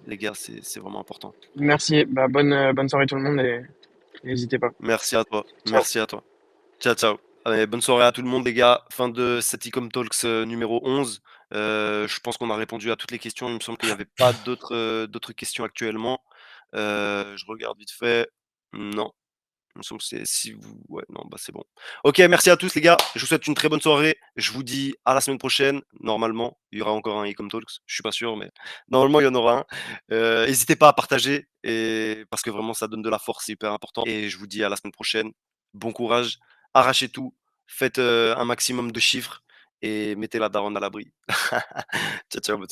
les gars, c'est vraiment important. Merci. Bah, bonne soirée tout le monde et n'hésitez pas. Merci à toi. Ciao. Merci à toi. Ciao, ciao. Allez, bonne soirée à tout le monde, les gars. Fin de cet Ecom Talks numéro 11. Je pense qu'on a répondu à toutes les questions. Il me semble qu'il n'y avait pas d'autres questions actuellement. Je regarde vite fait. Non. Il me semble que c'est si vous. Ouais, non, bah c'est bon. Ok, merci à tous, les gars. Je vous souhaite une très bonne soirée. Je vous dis à la semaine prochaine. Normalement, il y aura encore un Ecom Talks. Je suis pas sûr, mais normalement, il y en aura un. N'hésitez pas à partager parce que vraiment, ça donne de la force, c'est hyper important. Et je vous dis à la semaine prochaine. Bon courage, arrachez tout, faites un maximum de chiffres et mettez la daronne à l'abri. Ciao, ciao, bonne soirée.